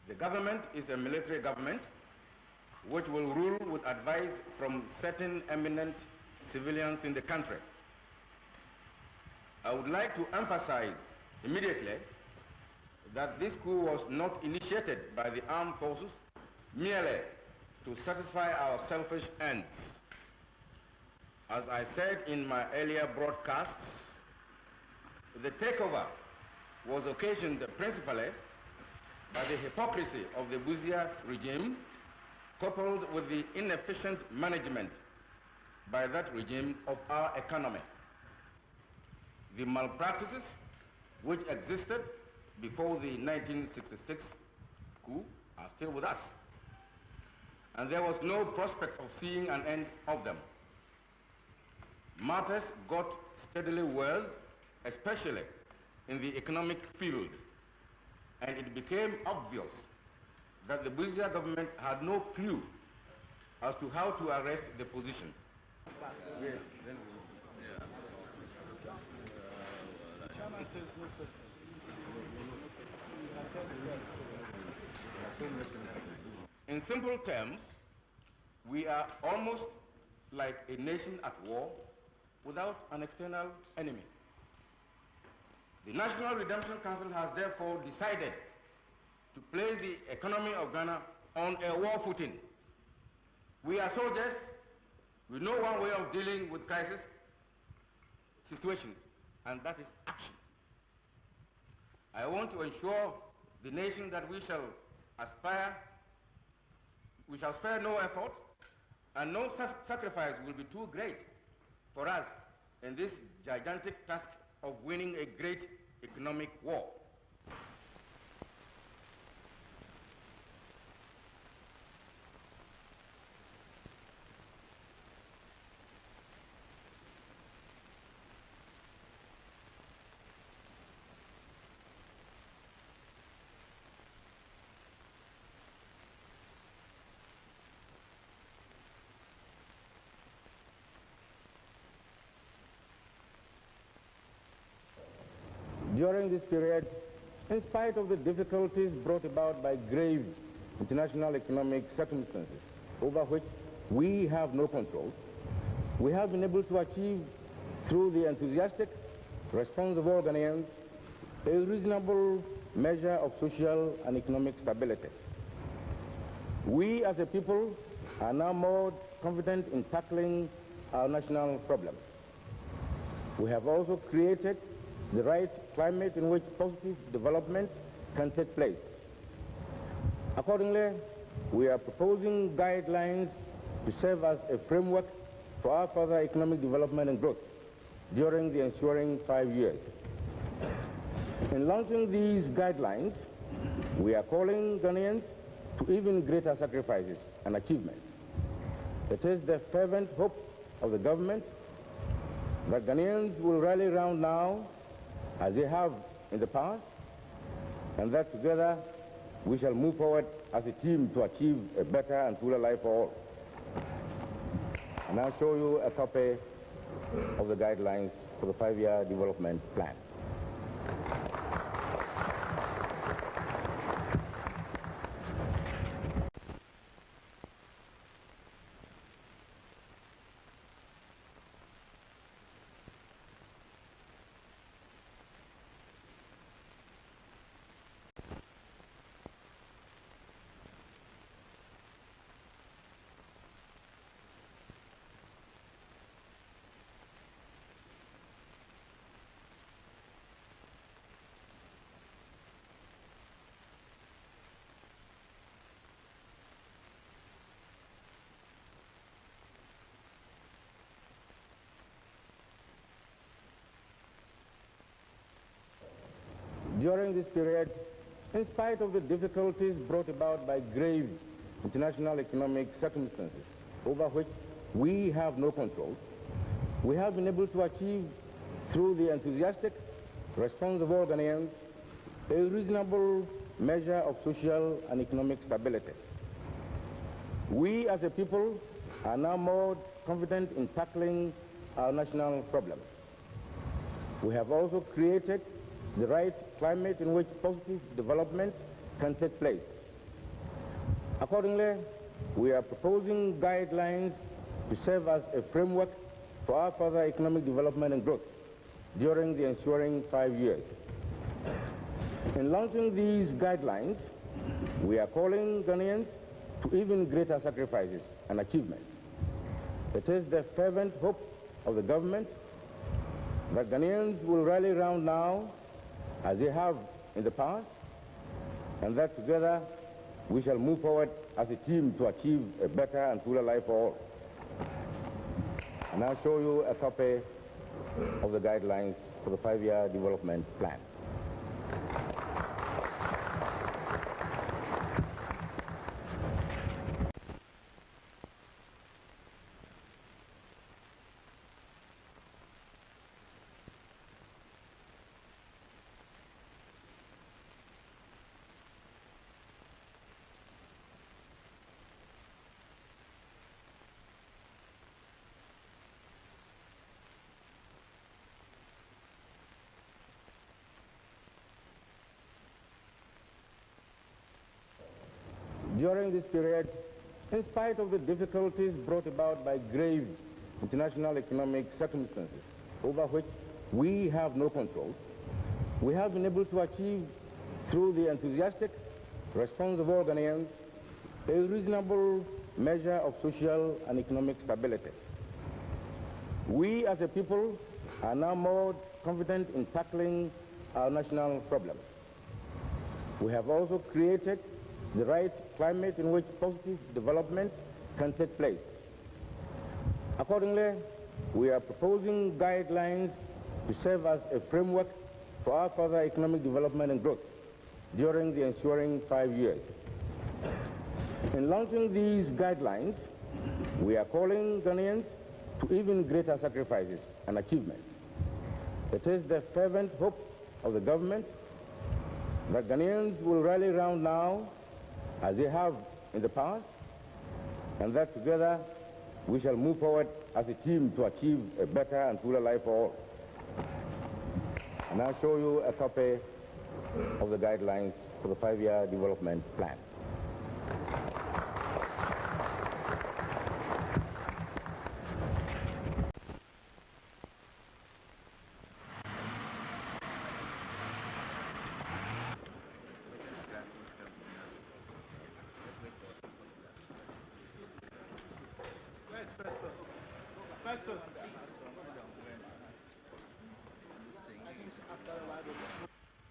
The government is a military government which will rule with advice from certain eminent civilians in the country. I would like to emphasize immediately that this coup was not initiated by the armed forces merely to satisfy our selfish ends. As I said in my earlier broadcasts, the takeover was occasioned principally by the hypocrisy of the Bouzia regime, coupled with the inefficient management by that regime of our economy. The malpractices which existed before the 1966 coup are still with us, and there was no prospect of seeing an end of them. Matters got steadily worse, especially in the economic field, and it became obvious that the Bouzia government had no clue as to how to arrest the position. Yes. In simple terms, we are almost like a nation at war without an external enemy. The National Redemption Council has therefore decided to place the economy of Ghana on a war footing. We are soldiers. We know one way of dealing with crisis situations, and that is action. I want to assure the nation that we shall spare no effort, and no sacrifice will be too great for us in this gigantic task of winning a great economic war. During this period, in spite of the difficulties brought about by grave international economic circumstances over which we have no control, we have been able to achieve, through the enthusiastic response of all Ghanaians, a reasonable measure of social and economic stability. We as a people are now more confident in tackling our national problems. We have also created the right climate in which positive development can take place. Accordingly, we are proposing guidelines to serve as a framework for our further economic development and growth during the ensuing 5 years. In launching these guidelines, we are calling Ghanaians to even greater sacrifices and achievements. It is the fervent hope of the government that Ghanaians will rally round now as they have in the past, and that together we shall move forward as a team to achieve a better and fuller life for all. And I'll show you a copy of the guidelines for the 5-year development plan. During this period, in spite of the difficulties brought about by grave international economic circumstances over which we have no control, we have been able to achieve, through the enthusiastic response of all Ghanaians, a reasonable measure of social and economic stability. We as a people are now more confident in tackling our national problems. We have also created the right climate in which positive development can take place. Accordingly, we are proposing guidelines to serve as a framework for our further economic development and growth during the ensuing 5 years. In launching these guidelines, we are calling Ghanaians to even greater sacrifices and achievements. It is the fervent hope of the government that Ghanaians will rally round now, as they have in the past, and that together we shall move forward as a team to achieve a better and fuller life for all. And I'll show you a copy of the guidelines for the 5-year development plan. During this period, in spite of the difficulties brought about by grave international economic circumstances over which we have no control, we have been able to achieve, through the enthusiastic response of all Ghanaians, a reasonable measure of social and economic stability. We as a people are now more confident in tackling our national problems. We have also created the right climate in which positive development can take place. Accordingly, we are proposing guidelines to serve as a framework for our further economic development and growth during the ensuing 5 years. In launching these guidelines, we are calling Ghanaians to even greater sacrifices and achievements. It is the fervent hope of the government that Ghanaians will rally round now, as they have in the past, and that together we shall move forward as a team to achieve a better and fuller life for all. And I'll show you a copy of the guidelines for the 5-year development plan.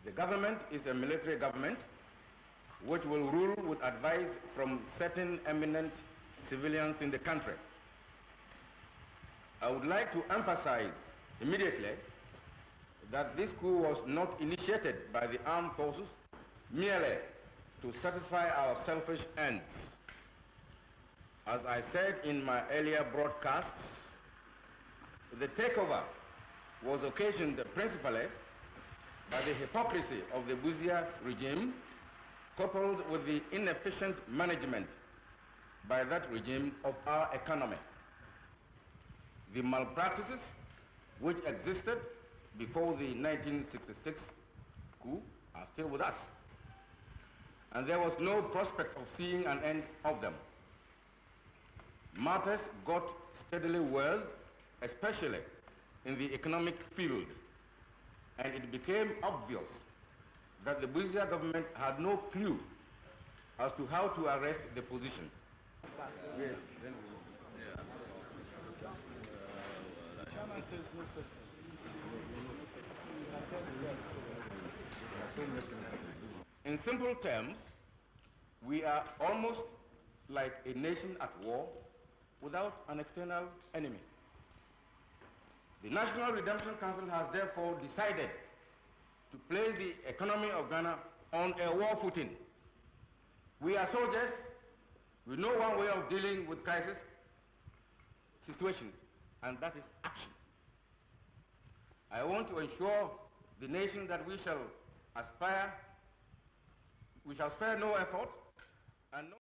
The government is a military government which will rule with advice from certain eminent civilians in the country. I would like to emphasize immediately that this coup was not initiated by the armed forces merely to satisfy our selfish ends. As I said in my earlier broadcasts, the takeover was occasioned principally by the hypocrisy of the Busia regime, coupled with the inefficient management by that regime of our economy. The malpractices which existed before the 1966 coup are still with us, and there was no prospect of seeing an end of them. Matters got steadily worse, especially in the economic field, and it became obvious that the Busia government had no clue as to how to arrest the position. Yes. In simple terms, we are almost like a nation at war without an external enemy. The National Redemption Council has therefore decided to place the economy of Ghana on a war footing. We are soldiers. We know one way of dealing with crisis situations, and that is action. I want to assure the nation that we shall spare no effort and no...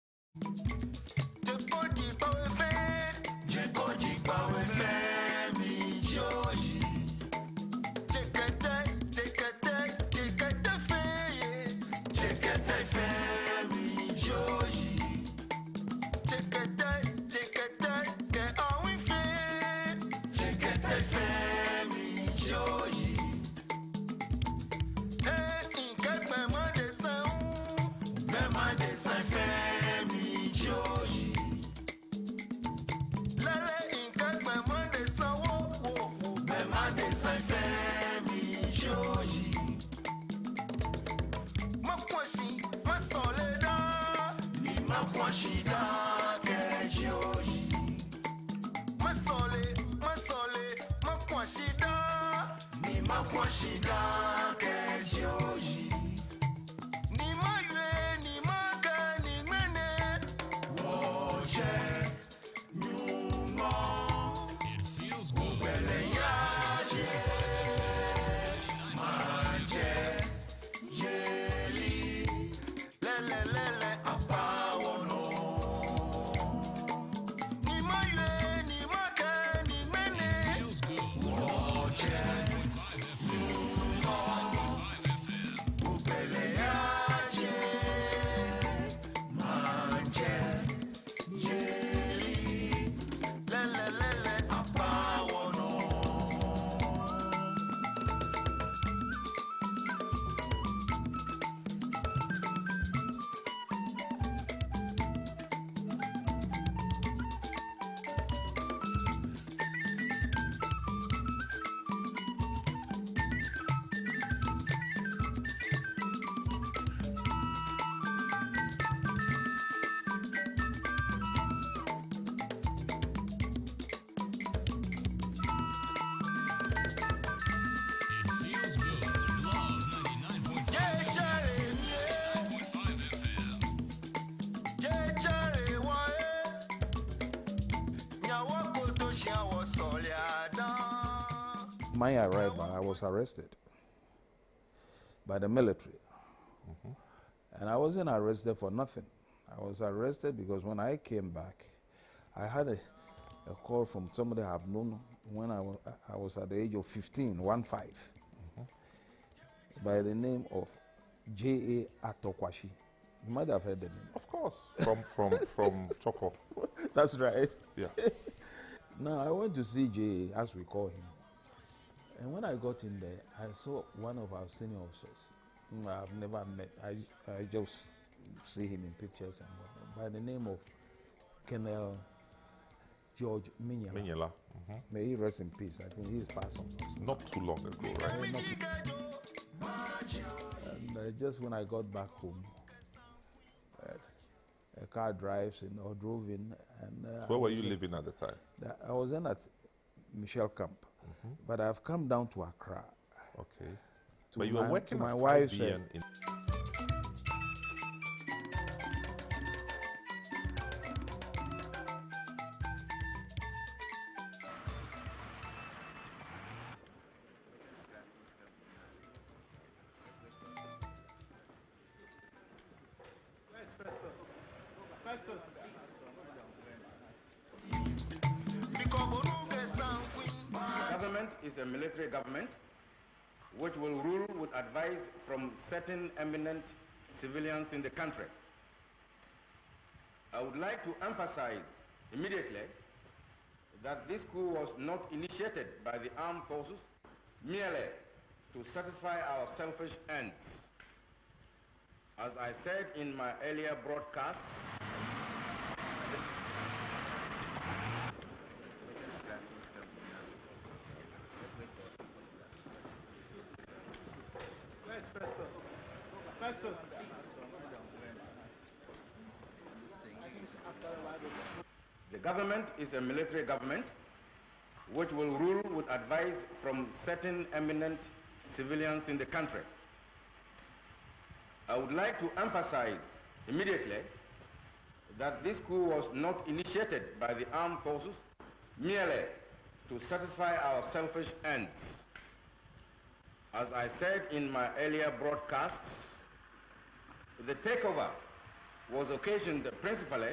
My arrival, I was arrested by the military. And I wasn't arrested for nothing. I was arrested because when I came back, I had a call from somebody I've known when I was at the age of 15, 1-5, by the name of J.A. Atokwashi. You might have heard the name. Of course, from Choco. That's right. Yeah. Now, I went to see J.A., as we call him. And when I got in there, I saw one of our senior officers, whom I've never met. I just see him in pictures and whatnot, by the name of Colonel George Minyala. Minyala. May he rest in peace. I think he's passed on. Not too long ago, right? And just when I got back home, a car drives in or drove in. And where were you living at the time? I was in at Michelle Camp. But I've come down to Accra. Okay. But you were working my at wife's IBN in... Is a military government which will rule with advice from certain eminent civilians in the country. I would like to emphasize immediately that this coup was not initiated by the armed forces merely to satisfy our selfish ends. As I said in my earlier broadcast, the government is a military government which will rule with advice from certain eminent civilians in the country. I would like to emphasize immediately that this coup was not initiated by the armed forces merely to satisfy our selfish ends. As I said in my earlier broadcasts, the takeover was occasioned principally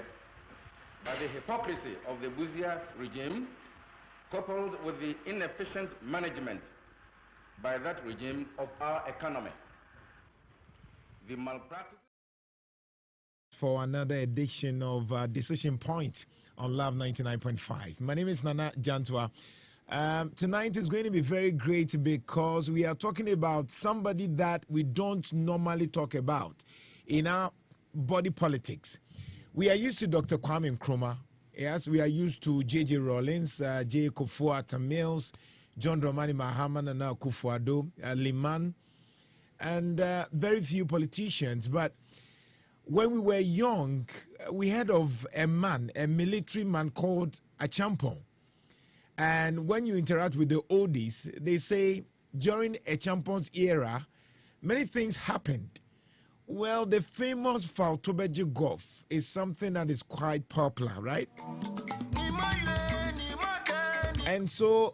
by the hypocrisy of the Buzia regime, coupled with the inefficient management by that regime of our economy. The malpractice. For another edition of Decision Point on Love 99.5. My name is Nana Jantuah. Tonight is going to be very great because we are talking about somebody that we don't normally talk about in our body politics. We are used to Dr. Kwame Nkrumah. Yes, we are used to J.J. Rawlings, J. Kufuor Mills, John Dramani Mahama, Nana Akufo-Addo, Liman, and very few politicians. But when we were young, we heard of a man, a military man called Acheampong. And when you interact with the oldies, they say during Acheampong's era, many things happened. Well, the famous Faltobeji Golf is something that is quite popular, right? And so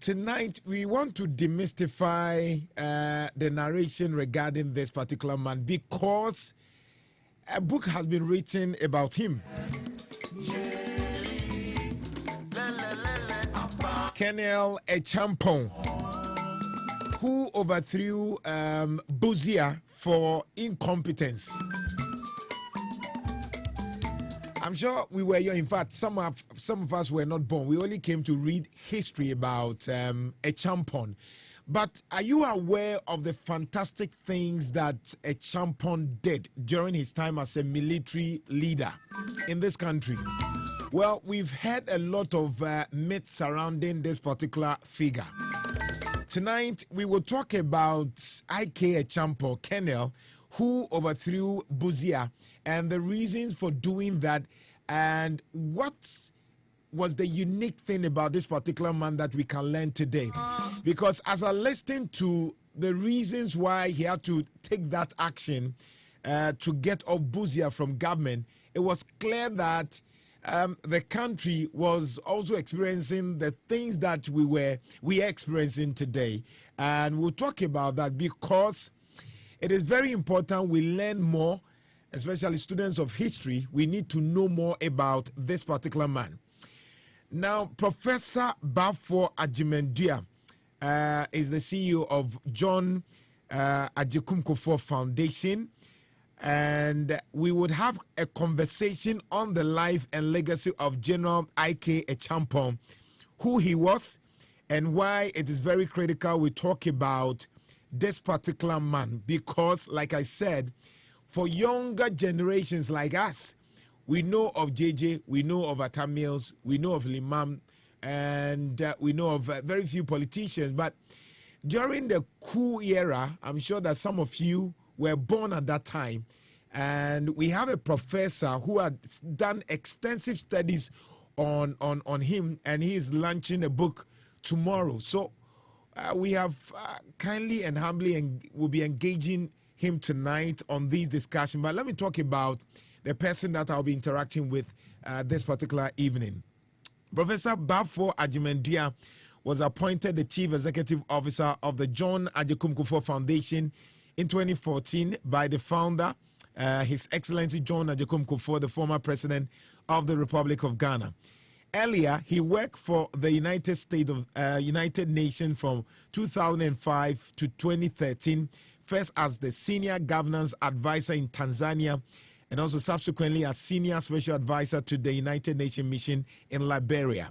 tonight we want to demystify the narration regarding this particular man because a book has been written about him. Colonel Acheampong, who overthrew Busia for incompetence. I'm sure we were young. In fact, some of us were not born. We only came to read history about Acheampong. But are you aware of the fantastic things that Acheampong did during his time as a military leader in this country? Well, we've heard a lot of myths surrounding this particular figure. Tonight, we will talk about Acheampong, Colonel, who overthrew Busia, and the reasons for doing that, and what was the unique thing about this particular man that we can learn today. Because as I listened to the reasons why he had to take that action to get off Busia from government, it was clear that the country was also experiencing the things that we are experiencing today. And we'll talk about that because it is very important we learn more, especially students of history. We need to know more about this particular man. Now, Professor Kwadwo Jantuah is the CEO of John Acheampong Foundation, and we would have a conversation on the life and legacy of General Acheampong, who he was, and why it is very critical we talk about this particular man, because, like I said, for younger generations like us, we know of JJ, we know of Atamils, we know of Limam, and we know of very few politicians. But during the coup era, I'm sure that some of you were born at that time. And we have a professor who had done extensive studies on him, and he is launching a book tomorrow. So we have kindly and humbly and will be engaging him tonight on this discussion. But let me talk about the person that I'll be interacting with this particular evening. Professor Kwadwo Jantuah was appointed the Chief Executive Officer of the John Acheampong Foundation in 2014 by the founder, His Excellency John Acheampong, the former President of the Republic of Ghana. Earlier, he worked for the United Nations from 2005 to 2013, first as the Senior Governance Advisor in Tanzania, and also subsequently as Senior Special Advisor to the United Nations Mission in Liberia.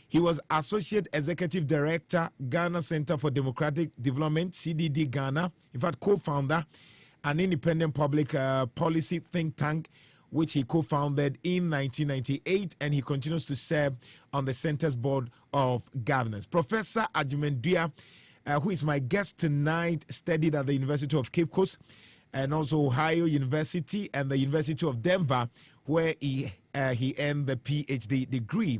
He was Associate Executive Director, Ghana Center for Democratic Development, CDD Ghana, in fact, co-founder, an independent public policy think tank, which he co-founded in 1998, and he continues to serve on the Center's Board of Governors. Professor Jantuah, who is my guest tonight, studied at the University of Cape Coast and also Ohio University and the University of Denver, where he earned the PhD degree.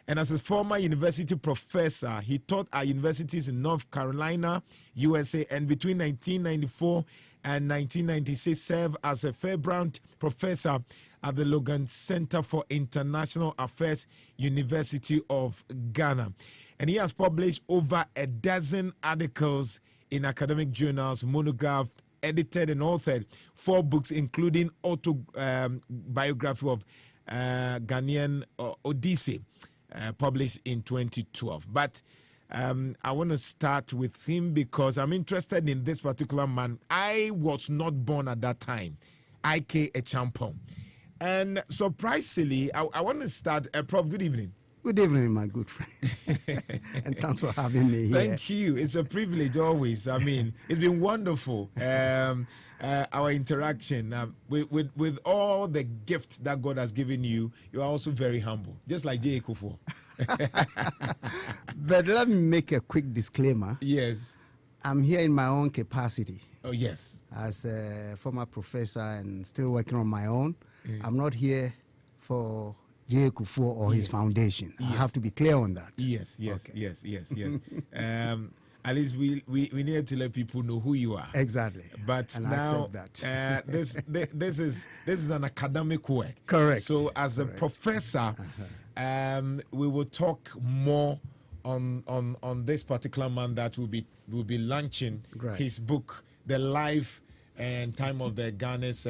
And as a former university professor, he taught at universities in North Carolina, USA, and between 1994 and 1996 served as a Fairbrand professor at the Logan Center for International Affairs, University of Ghana. And he has published over a dozen articles in academic journals, monographs, edited and authored 4 books, including autobiography of Ghanaian Odyssey, published in 2012. But I want to start with him because I'm interested in this particular man. I was not born at that time, Acheampong. And surprisingly, I want to start, Prof, good evening. Good evening, my good friend. And thanks for having me here. Thank you. It's a privilege always. I mean, it's been wonderful, our interaction. With all the gift that God has given you, you are also very humble, just like J. Kufuor. But let me make a quick disclaimer. Yes. I'm here in my own capacity. Oh, yes. As a former professor and still working on my own, I'm not here for J. Kufuor or his foundation. I have to be clear on that. Yes. At least we need to let people know who you are. Exactly. But and now I accept that. this is an academic work. Correct. So as a professor, we will talk more on this particular man that will be launching his book, The Life and Time of the Ghana's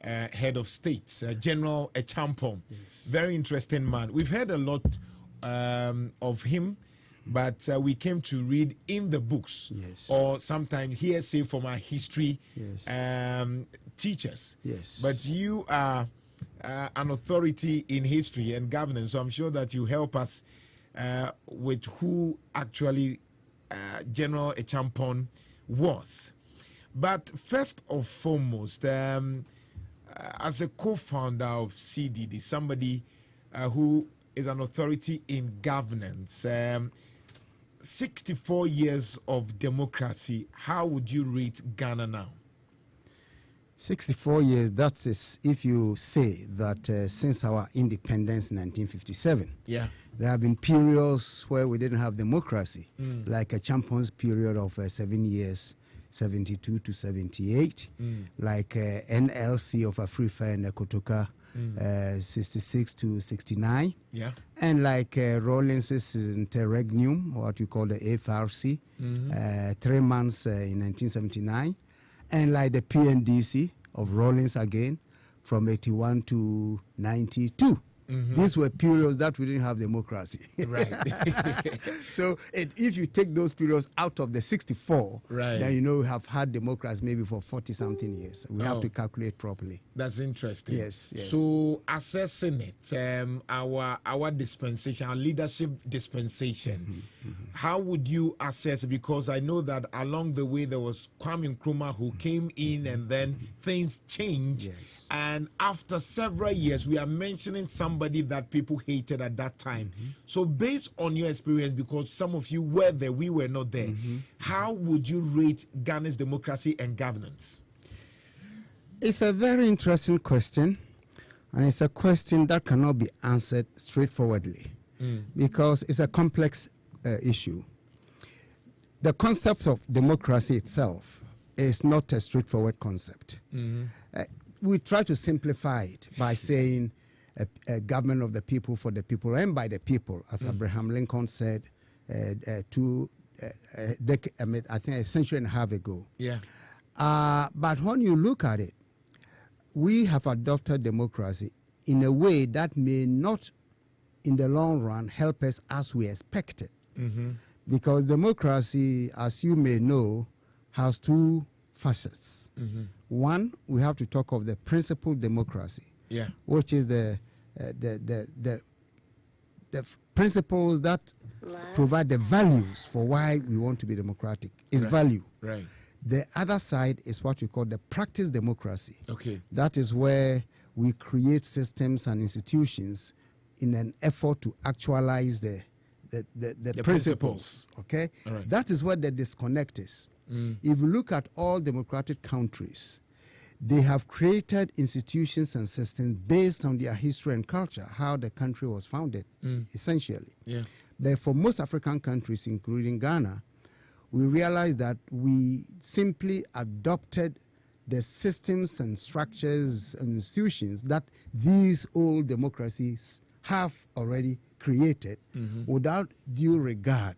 head of state, General Acheampong. Yes. Very interesting man. We've heard a lot of him, but we came to read in the books, or sometimes hearsay from our history teachers. Yes. But you are an authority in history and governance, so I'm sure that you help us with who actually General Acheampong was. But first and foremost, as a co-founder of CDD, somebody who is an authority in governance, 64 years of democracy, how would you rate Ghana now? 64 years, that is if you say that since our independence in 1957, there have been periods where we didn't have democracy, like Acheampong's period of 7 years, 72 to 78, like NLC of Afrifa and Kotoka, 66 to 69, and like Rawlins's interregnum, what you call the FRC, 3 months in 1979, and like the PNDC of Rawlins again from 81 to 92. These were periods that we didn't have democracy. Right. So if you take those periods out of the 64, then you know we have had democracy maybe for 40-something years. We have to calculate properly. That's interesting. Yes. So assessing it, our dispensation, our leadership dispensation, how would you assess it? Because I know that along the way there was Kwame Nkrumah who came in and then things changed. And after several years, we are mentioning somebody that people hated at that time. So based on your experience, because some of you were there, we were not there, how would you rate Ghana's democracy and governance? It's a very interesting question, and it's a question that cannot be answered straightforwardly because it's a complex issue. The concept of democracy itself is not a straightforward concept. We try to simplify it by saying a government of the people, for the people, and by the people, as Abraham Lincoln said I think a century and a half ago. But when you look at it, we have adopted democracy in a way that may not, in the long run, help us as we expected. Because democracy, as you may know, has two facets. One, we have to talk of the principled democracy, which is the principles that provide the values for why we want to be democratic. It's value. The other side is what we call the practice democracy. That is where we create systems and institutions in an effort to actualize the principles. That is where the disconnect is. If you look at all democratic countries, they have created institutions and systems based on their history and culture, how the country was founded, essentially. But for most African countries, including Ghana, we realized that we simply adopted the systems and structures and institutions that these old democracies have already created without due regard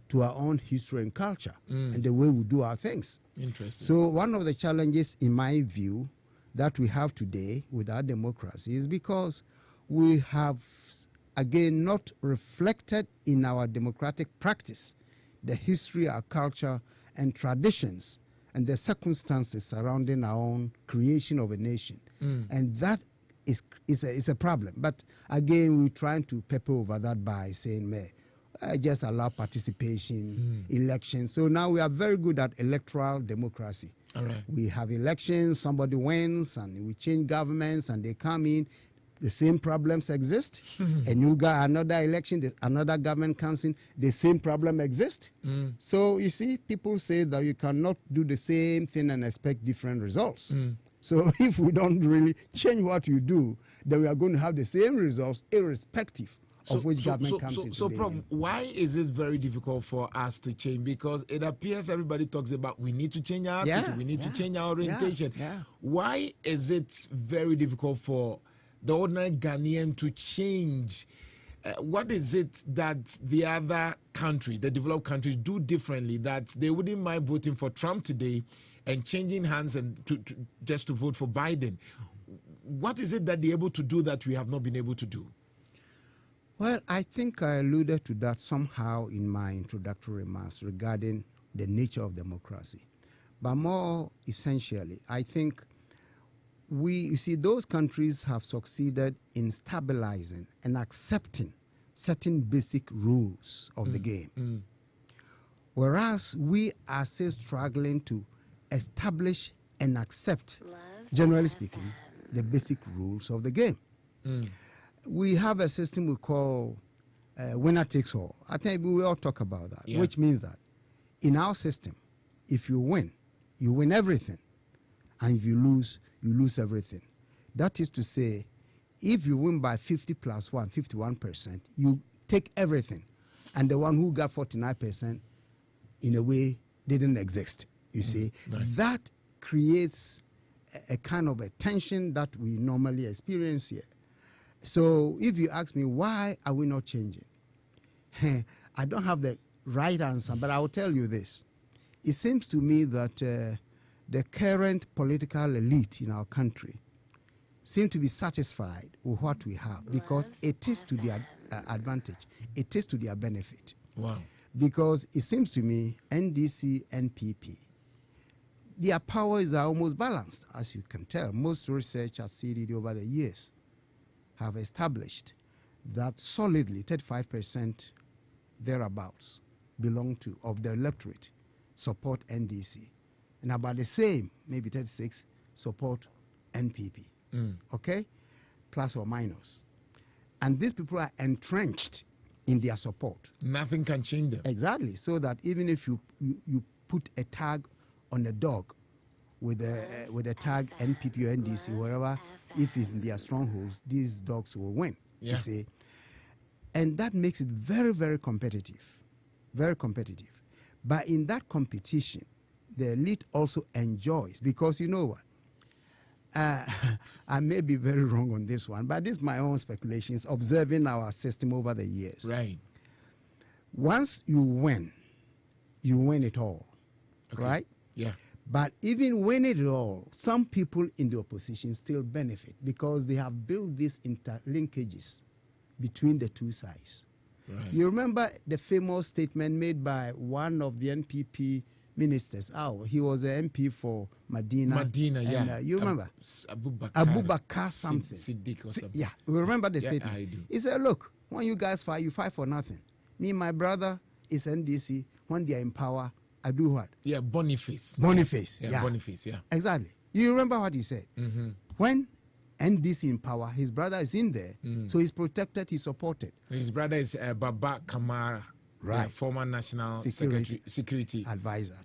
to our own history and culture and the way we do our things. Interesting. So one of the challenges, in my view, that we have today with our democracy is because we have, again, not reflected in our democratic practice the history, our culture, and traditions, and the circumstances surrounding our own creation of a nation. And that is a problem. But again, we're trying to pepper over that by saying, just allow participation, elections. So now we are very good at electoral democracy. We have elections, somebody wins, and we change governments, and they come in. the same problems exist. And you got another election, another government comes in, the same problem exists. So you see, people say that you cannot do the same thing and expect different results. So if we don't really change what you do, then we are going to have the same results irrespective of which government comes in. So, Prof, why is it very difficult for us to change? Because it appears everybody talks about we need to change our attitude, we need to change our orientation. Why is it very difficult for the ordinary Ghanaian to change? What is it that the other country, the developed countries, do differently that they wouldn't mind voting for Trump today and changing hands and just to vote for Biden? What is it that they're able to do that we have not been able to do? Well, I think I alluded to that somehow in my introductory remarks regarding the nature of democracy. But more essentially, I think you see, those countries have succeeded in stabilizing and accepting certain basic rules of the game. Whereas we are still struggling to establish and accept, generally speaking, the basic rules of the game. We have a system we call winner takes all. I think we all talk about that, which means that in our system, if you win everything. And if you lose everything. That is to say, if you win by 50 plus 1, 51%, you take everything. And the one who got 49%, in a way, didn't exist, you see. That creates a kind of a tension that we normally experience here. So if you ask me, why are we not changing? I don't have the right answer, but I will tell you this. It seems to me that the current political elite in our country seem to be satisfied with what we have because it is to their advantage. It is to their benefit. Wow. Because it seems to me, NDC, NPP, their powers are almost balanced, as you can tell. Most research at CDD over the years have established that solidly 35% thereabouts belong to, of the electorate, support NDC. And about the same, maybe 36, support NPP. Okay? Plus or minus. And these people are entrenched in their support. Nothing can change them. Exactly. So that even if you put a tag on a dog with a tag NPP or NDC, wherever, if it's in their strongholds, these dogs will win. You see? And that makes it very, very competitive. Very competitive. But in that competition, the elite also enjoys, because you know what? I may be very wrong on this one, but this is my own speculations, observing our system over the years. Right. Once you win it all, right? Yeah. But even win it all, some people in the opposition still benefit because they have built these interlinkages between the two sides. Right. You remember the famous statement made by one of the NPP ministers. He was an MP for Medina. And, you remember? Abubakar something. Siddiq or something. Yeah, we remember the statement. I do. He said, look, when you guys fight, you fight for nothing. Me, my brother is NDC. When they are in power, I do what? Yeah, Boniface. Boniface. Yeah, Boniface, yeah. Exactly. You remember what he said? When NDC in power, his brother is in there, so he's protected, he's supported. His brother is Baba Kamara, right? Former National Security Advisor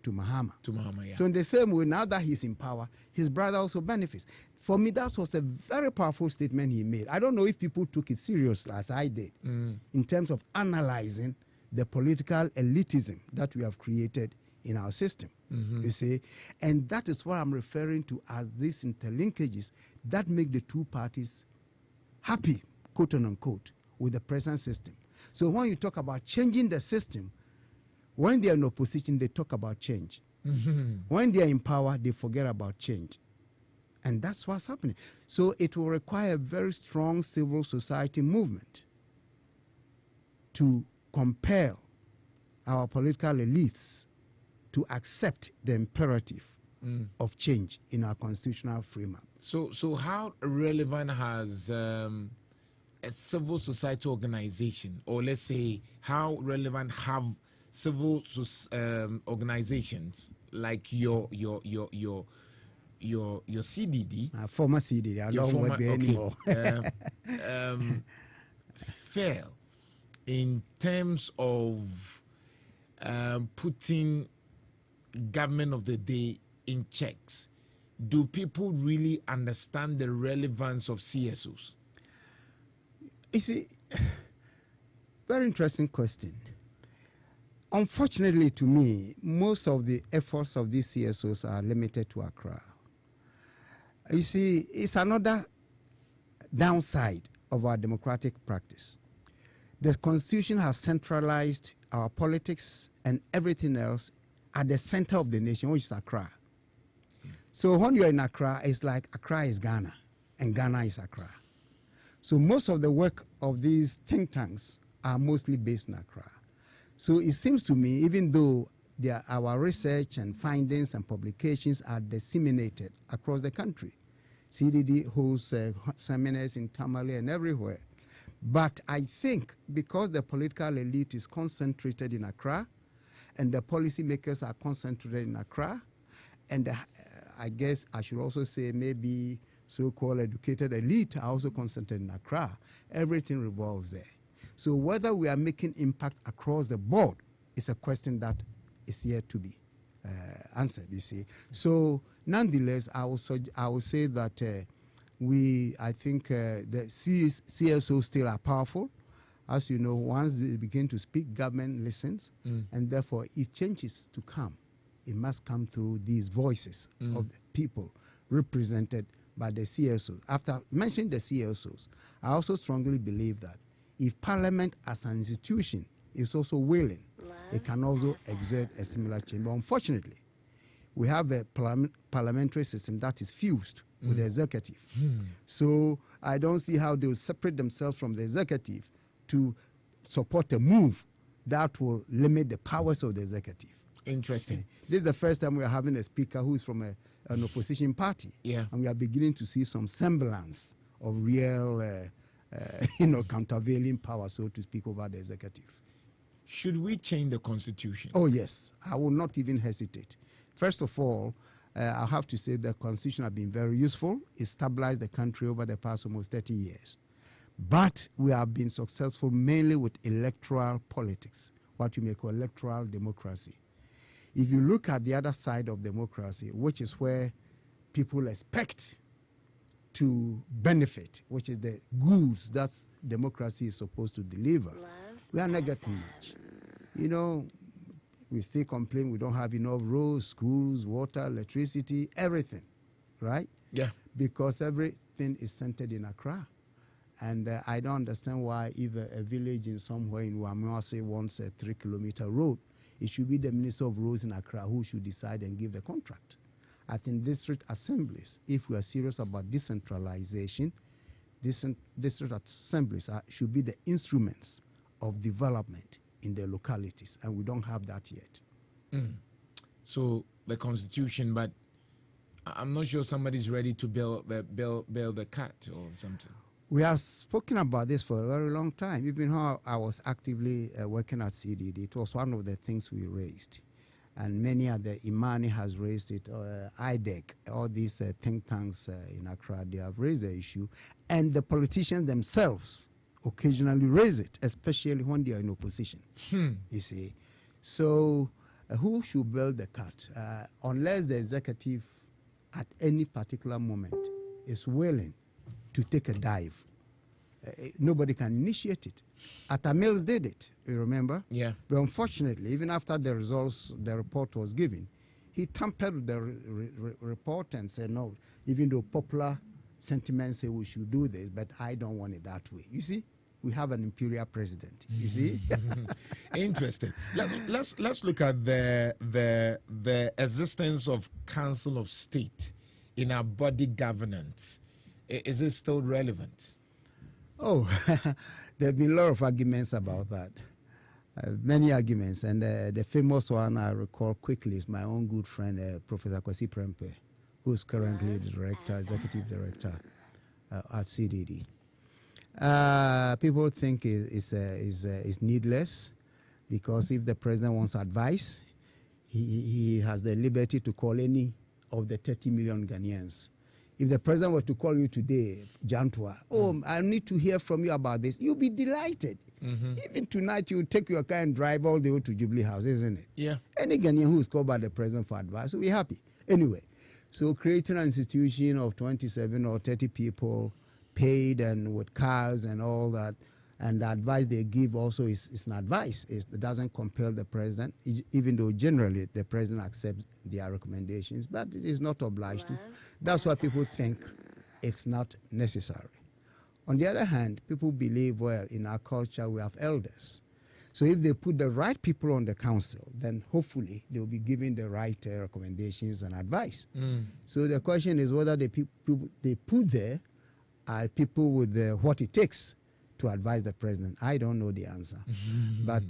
to Mahama. To Mahama, yeah. So in the same way, now that he's in power, his brother also benefits. For me, that was a very powerful statement he made. I don't know if people took it seriously as I did in terms of analyzing the political elitism that we have created in our system, you see. And that is what I'm referring to as these interlinkages that make the two parties happy, quote unquote, with the present system. So when you talk about changing the system, when they are in opposition, they talk about change. When they are in power, they forget about change. And that's what's happening. So it will require a very strong civil society movement to compel our political elites to accept the imperative of change in our constitutional framework. So how relevant has a civil society organization, or let's say how relevant have civil organizations like your CDD, former CDD, I don't work there anymore, fail in terms of putting government of the day in checks? Do people really understand the relevance of CSOs? You see, very interesting question. Unfortunately to me, most of the efforts of these CSOs are limited to Accra. You see, it's another downside of our democratic practice. The Constitution has centralized our politics and everything else at the center of the nation, which is Accra. So when you're in Accra, it's like Accra is Ghana, and Ghana is Accra. So most of the work of these think tanks are mostly based in Accra. So it seems to me, even though our research and findings and publications are disseminated across the country, CDD holds seminars in Tamale and everywhere. But I think because the political elite is concentrated in Accra, and the policymakers are concentrated in Accra, and I guess I should also say maybe so-called educated elite are also concentrated in Accra, everything revolves there. So whether we are making impact across the board is a question that is yet to be answered, you see. So nonetheless, I will say that I think the CSOs still are powerful. As you know, once they begin to speak, government listens, and therefore if change is to come, it must come through these voices of the people represented by the CSOs. After mentioning the CSOs, I also strongly believe that if Parliament as an institution is also willing, it can also exert a similar change. But unfortunately, we have a parliamentary system that is fused with the executive. So I don't see how they will separate themselves from the executive to support a move that will limit the powers of the executive. Interesting. This is the first time we are having a speaker who is from an opposition party. Yeah. And we are beginning to see some semblance of real countervailing power, so to speak, over the executive. Should we change the Constitution? Oh, yes. I will not even hesitate. First of all, I have to say the Constitution has been very useful. It stabilized the country over the past almost 30 years. But we have been successful mainly with electoral politics, what you may call electoral democracy. If you look at the other side of democracy, which is where people expect to benefit, which is the goods that democracy is supposed to deliver, we are not getting much. You know, we still complain we don't have enough roads, schools, water, electricity, everything, right? Yeah. Because everything is centered in Accra. And I don't understand why if a village in somewhere in Wamwase wants a 3-kilometer road, it should be the Minister of Roads in Accra who should decide and give the contract. I think district assemblies, if we are serious about decentralization, district assemblies should be the instruments of development in the localities, and we don't have that yet. So the Constitution, but I'm not sure somebody's ready to build the cat or something. We have spoken about this for a very long time. Even how I was actively working at CDD, it was one of the things we raised. And many other, Imani has raised it, IDEC, all these think tanks in Accra, they have raised the issue. And the politicians themselves occasionally raise it, especially when they are in opposition, you see. So who should build the cat? Unless the executive at any particular moment is willing to take a dive. Nobody can initiate it. Atta Mills did it, you remember? Yeah. But unfortunately, even after the report was given, he tampered with the report and said, no, even though popular sentiments say we should do this, but I don't want it that way. You see, we have an imperial president, you see? Interesting. Let's look at the existence of Council of State in our body governance. Is it still relevant? Oh, there have been a lot of arguments about that. Many arguments. And the famous one I recall quickly is my own good friend, Professor Kwasi Prempeh, who is currently the director, executive director at CDD. People think it's needless because if the president wants advice, he has the liberty to call any of the 30 million Ghanaians. If the president were to call you today, Jantuah, I need to hear from you about this, you'll be delighted. Even tonight, you take your car and drive all the way to Jubilee House, isn't it? Yeah. Any Ghanaian who is called by the president for advice will be happy. Anyway, so creating an institution of 27 or 30 people paid and with cars and all that, and the advice they give also is an advice. It doesn't compel the president, even though generally the president accepts their recommendations, but it is not obliged to. That's why people think it's not necessary. On the other hand, people believe, well, in our culture we have elders. So if they put the right people on the council, then hopefully they will be giving the right recommendations and advice. So the question is whether the people they put there are people with what it takes to advise the president. I don't know the answer. But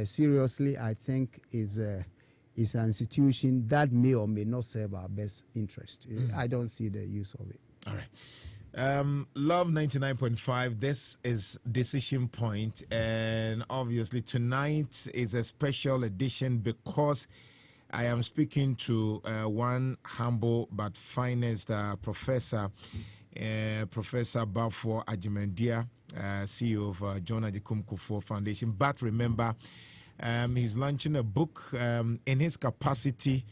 seriously, I think it's an institution that may or may not serve our best interest. I don't see the use of it. All right. Love 99.5, this is Decision Point, and obviously tonight is a special edition because I am speaking to one humble but finest professor, Professor Kwadwo Jantuah, CEO of John Agyekum Kufuor Foundation. But remember, he's launching a book in his capacity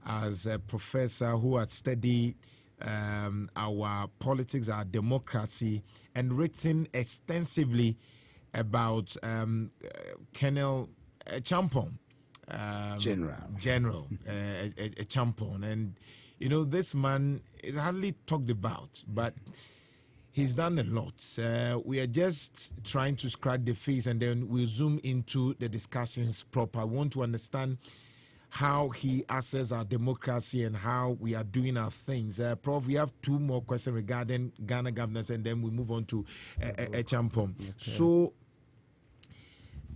as a professor who had studied our politics, our democracy, and written extensively about Colonel Acheampong, General Acheampong. And, you know, this man is hardly talked about, but he's done a lot. We are just trying to scratch the face, and then we'll zoom into the discussions proper. I want to understand how he assesses our democracy and how we are doing our things. Prof, we have two more questions regarding Ghana governance, and then we move on to Acheampong. Okay. So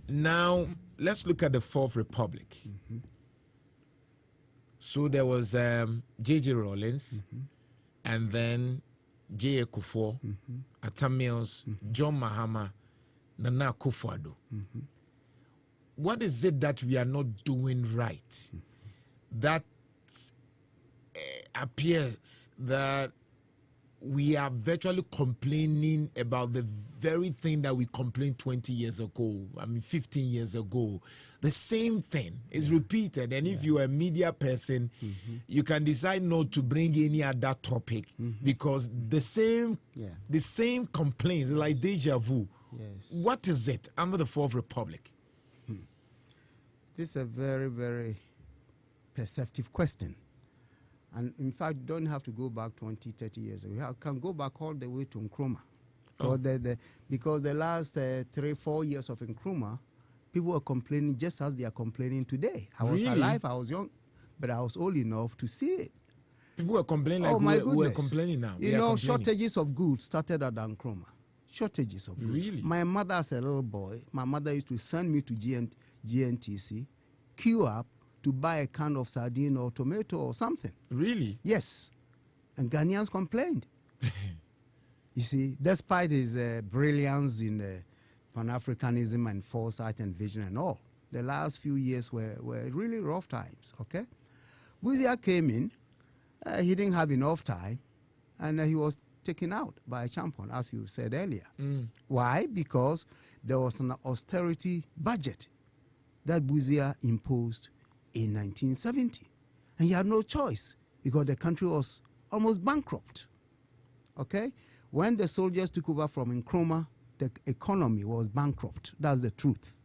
now let's look at the Fourth Republic. So there was J.J. Rawlings, and then J.A. Kufuor, Atta Mills, John Mahama, Nana Akufo-Addo. What is it that we are not doing right that appears that we are virtually complaining about the very thing that we complained 20 years ago, 15 years ago? The same thing is repeated, and if you are a media person, you can decide not to bring any other topic because the same complaints, like deja vu. What is it under the Fourth Republic? This is a very, very perceptive question. And in fact, you don't have to go back 20, 30 years ago. You can go back all the way to Nkrumah. Because the last 3-4 years of Nkrumah, people were complaining just as they are complaining today. I was alive, I was young, but I was old enough to see it. People were complaining like we were complaining now. You know, shortages of goods started at Nkrumah. Shortages of goods. Really? My mother, as a little boy, my mother used to send me to GNTC, queue up to buy a can of sardine or tomato or something. Really? Yes. And Ghanaians complained. You see, despite his brilliance in Pan-Africanism and foresight and vision and all, the last few years were really rough times, okay? Buzia came in, he didn't have enough time, and he was taken out by Acheampong, as you said earlier. Why? Because there was an austerity budget that Buzia imposed in 1970. And he had no choice because the country was almost bankrupt. Okay? When the soldiers took over from Nkrumah, the economy was bankrupt. That's the truth.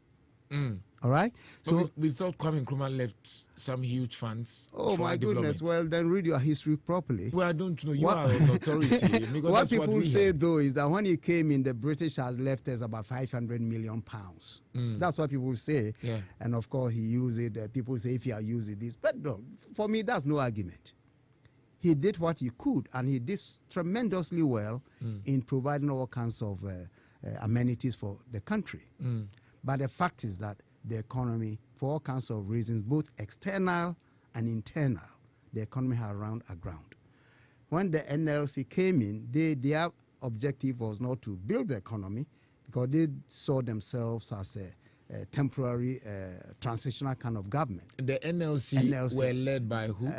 All right? So we thought Kwame Nkrumah left some huge funds. Oh, my goodness. Well, then read your history properly. Well, I don't know. You are an authority. What people say, though, is that when he came in, the British has left us about 500 million pounds. That's what people say. Yeah. And, of course, he used it. People say, if you are using this. But, no, for me, that's no argument. He did what he could, and he did tremendously well in providing all kinds of amenities for the country. But the fact is that the economy, for all kinds of reasons, both external and internal, the economy had run aground. When the NLC came in, their objective was not to build the economy because they saw themselves as temporary transitional kind of government. The NLC were led by who?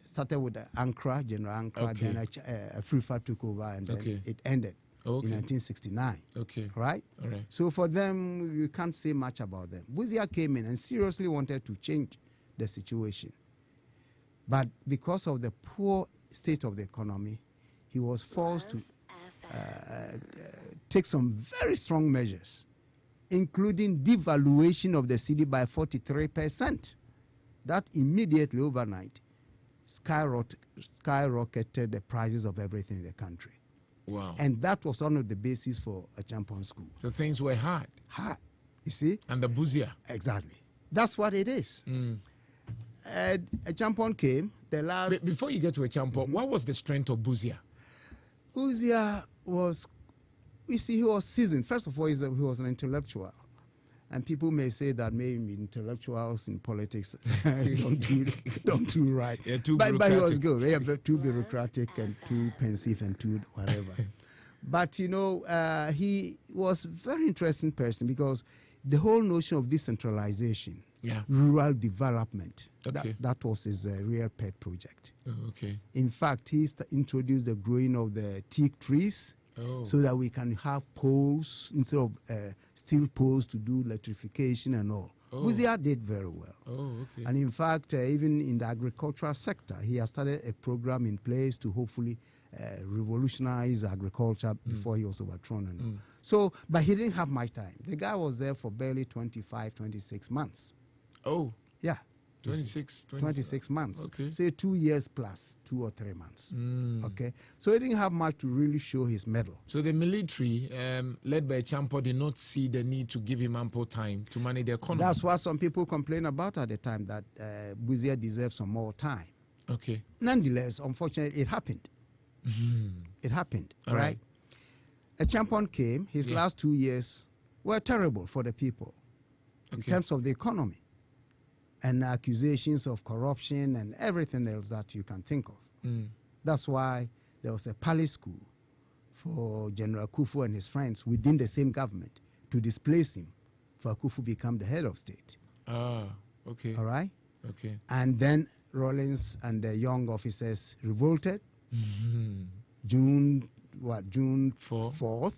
Started with Ankara, General Ankara, Okay. then Afrifa took over, and then it ended in 1969. Okay. Right? All right. So for them, you can't say much about them. Busia came in and seriously wanted to change the situation. But because of the poor state of the economy, he was forced to take some very strong measures, including devaluation of the cedi by 43%. That immediately, overnight, skyrocketed the prices of everything in the country. Wow. And that was one of the bases for Acheampong school. So things were hard. Hard, you see? And the Busia. Exactly. That's what it is. Acheampong came, the last... Before you get to Acheampong, what was the strength of Busia? Busia was, you see, he was seasoned. First of all, he was an intellectual. And people may say that maybe intellectuals in politics don't do right. Yeah, too but he bureaucratic. was good. Yeah, but too bureaucratic and too pensive and too whatever. But, you know, he was a very interesting person because the whole notion of decentralization, rural development, that was his real pet project. Oh, okay. In fact, he introduced the growing of the teak trees so that we can have poles instead of steel poles to do electrification and all. Busia did very well. Oh, okay. And in fact, even in the agricultural sector, he has started a program in place to hopefully revolutionize agriculture before he was overthrown. And all. So, but he didn't have much time. The guy was there for barely 25, 26 months. Oh. Yeah. 26 months. Okay. Say 2 years plus 2 or 3 months. Okay. So he didn't have much to really show his medal. So the military, led by Acheampong, did not see the need to give him ample time to manage the economy. That's what some people complained about at the time, that Busia deserved some more time. Okay. Nonetheless, unfortunately, it happened. It happened, All right? Acheampong came. His last 2 years were terrible for the people in terms of the economy and accusations of corruption and everything else that you can think of. That's why there was a palace school for General Kufu and his friends within the same government to displace him for Kufu become the head of state. Ah, okay. All right? Okay. And then Rawlins and the young officers revolted. June 4th.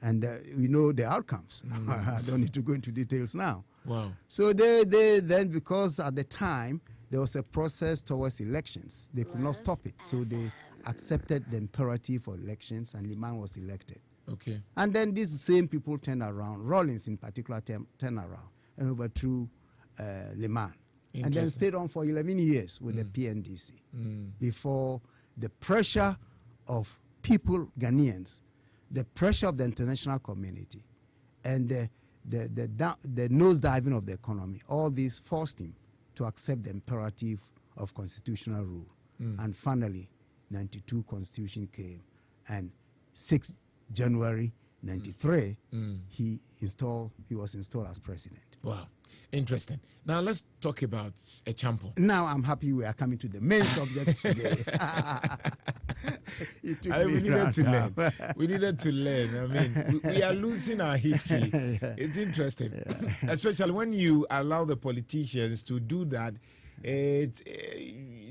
And we know the outcomes. I don't need to go into details now. Wow. So they then, because at the time there was a process towards elections, they could not stop it. So they accepted the imperative for elections, and Liman was elected. Okay. And then these same people turned around, Rawlins in particular turned around and overthrew Liman. And then stayed on for 11 years with the PNDC before the pressure of people, Ghanaians, the pressure of the international community, and the nosediving of the economy, all this forced him to accept the imperative of constitutional rule. And finally, 92 Constitution came, and 6 January 93, he was installed as president. Wow. Interesting. Now let's talk about Acheampong. Now I'm happy we are coming to the main subject today. We needed to learn. We needed to learn. I mean, we are losing our history. It's interesting, especially when you allow the politicians to do that.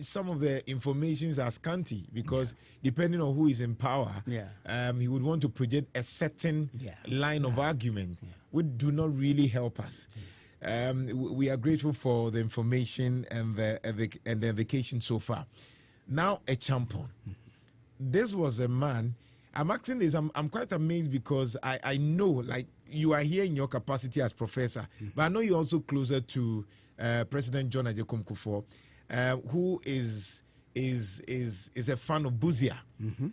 Some of the informations are scanty because depending on who is in power, he would want to project a certain line of argument, which do not really help us. We are grateful for the information and the education so far. Now, Acheampong. This was a man. I'm asking this. I'm quite amazed because I know, like, you are here in your capacity as professor, but I know you're also closer to President John Agyekum Kufuor, who is a fan of Busia.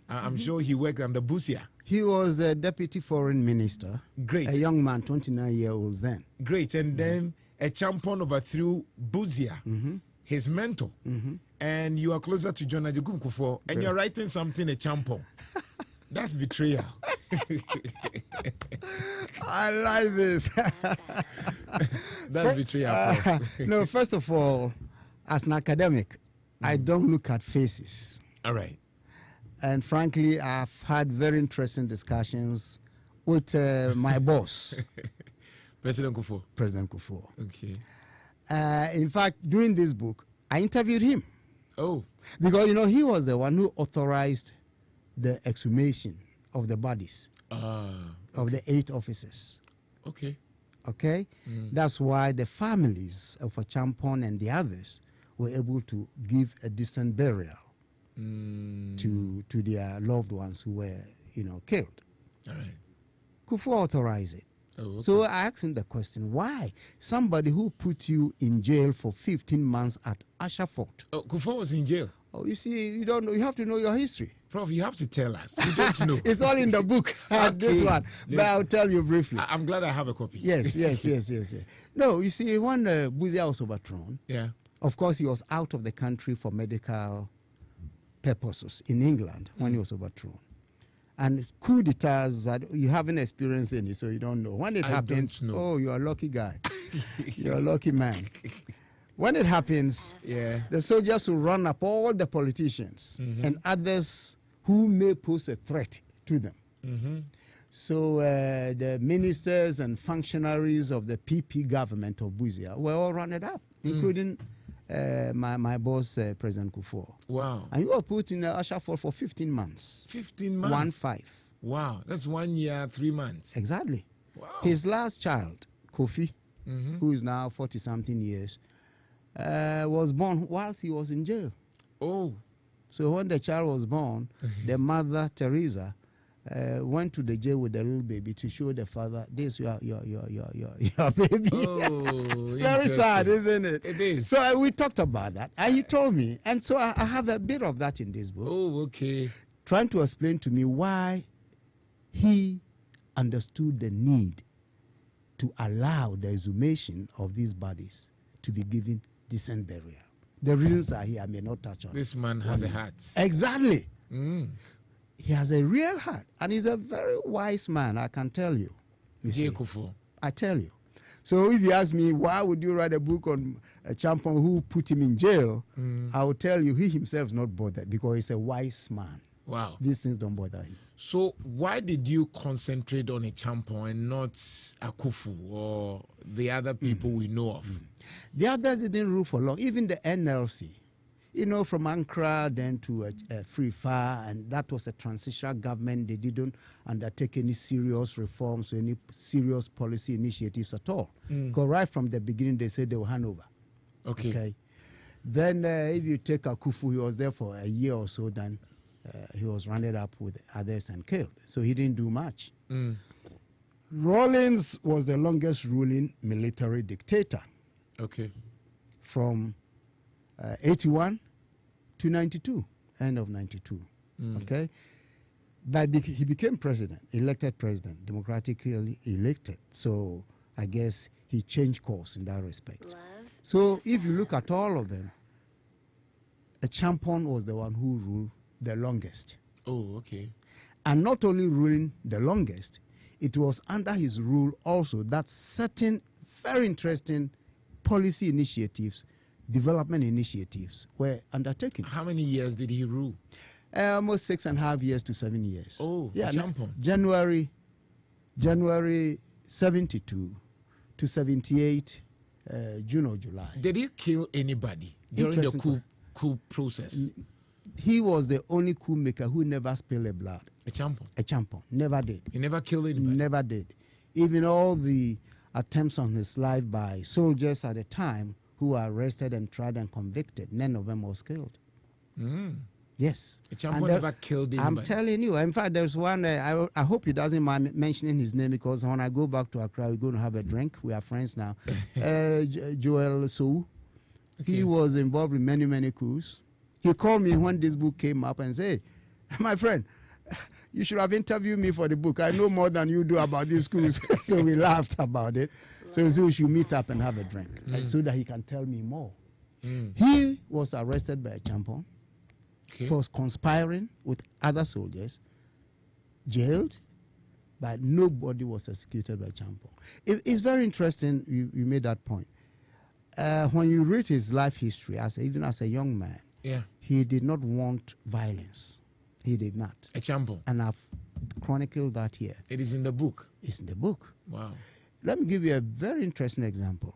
I'm sure he worked under Busia. He was a deputy foreign minister. Great. A young man, 29-year-old then. Great. And then Acheampong overthrew Busia, his mentor. And you are closer to John Agyekum Kufuor, and you're writing something Acheampong. That's betrayal. I like this. That's betrayal. No, first of all, as an academic, I don't look at faces. All right. And frankly, I've had very interesting discussions with my boss, President Kufuor. President Kufuor. Okay. In fact, during this book, I interviewed him. Oh. Because, he was the one who authorized the exhumation of the bodies of the 8 officers. Okay. Okay? That's why the families of Acheampong and the others were able to give a decent burial to their loved ones who were, killed. All right. Kufuor authorized it. Oh, okay. So I asked him the question, why somebody who put you in jail for 15 months at Acheampong? Oh, Kufuor was in jail. Oh, you see, you don't know. You have to know your history. Prof, you have to tell us. We don't know. It's all in the book, this one. But I'll tell you briefly. I'm glad I have a copy. Yes. No, you see, when Buzia was overthrown, Yeah. of course, he was out of the country for medical purposes in England when he was overthrown. And coup d'etats, you haven't experienced any, so you don't know. When it happens, oh, you're a lucky guy. You're a lucky man. When it happens, the soldiers will run up all the politicians and others who may pose a threat to them. So the ministers and functionaries of the PP government of Buzia were all rounded up, including my boss, President Kufuor. Wow. And he was put in Acheampong for 15 months. 15 months? 1-5. Wow. That's 1 year, 3 months. Exactly. Wow. His last child, Kofi, who is now 40-something years, was born whilst he was in jail. Oh. So when the child was born, the mother, Teresa, went to the jail with the little baby to show the father, this your baby. Oh, very sad, isn't it? It is. So we talked about that, and he told me, and so I have a bit of that in this book. Oh, okay. Trying to explain to me why he understood the need to allow the exhumation of these bodies to be given decent burial. The reasons are here, I may not touch on. This man has a heart. Exactly. He has a real heart, and he's a very wise man, I can tell you. I tell you. So if you ask me, why would you write a book on Acheampong who put him in jail, I will tell you he himself is not bothered because he's a wise man. Wow. These things don't bother him. So why did you concentrate on Acheampong and not Akufu or the other people we know of? The others didn't rule for long. Even the NLC, from Ankara then to Free Fire, and that was a transitional government. They didn't undertake any serious reforms or any serious policy initiatives at all. Because right from the beginning, they said they will hand over. Okay. Then if you take Akufu, he was there for a year or so, then he was rounded up with others and killed. So he didn't do much. Rawlings was the longest ruling military dictator. Okay. From 81 to 92, end of 92. Okay? But he became president, elected president, democratically elected. So I guess he changed course in that respect. So if you look at all of them, Acheampong was the one who ruled the longest. Oh, okay. And not only ruling the longest, it was under his rule also that certain very interesting policy initiatives, development initiatives were undertaken. How many years did he rule? Almost 6.5 years to 7 years. Oh, yeah. Acheampong. January 72 to 78, June or July. Did he kill anybody during the coup process? He was the only coup maker who never spilled a blood. Acheampong Never did. He never killed anybody? Never did. Even all the attempts on his life by soldiers at the time who were arrested and tried and convicted, none of them was killed. Yes. Acheampong never killed anybody? I'm telling you. In fact, there's one, I hope he doesn't mind mentioning his name, because when I go back to Accra, we're going to have a drink. We are friends now. Joel Sou. Okay. He was involved in many, many coups. He called me when this book came up and said, hey, my friend, you should have interviewed me for the book. I know more than you do about these coups. So we laughed about it. So he said we should meet up and have a drink so that he can tell me more. He was arrested by Acheampong for conspiring with other soldiers, jailed, but nobody was executed by Acheampong. It's very interesting you made that point. When you read his life history, even as a young man, he did not want violence. He did not. Acheampong. And I've chronicled that here. It is in the book? It's in the book. Wow. Let me give you a very interesting example.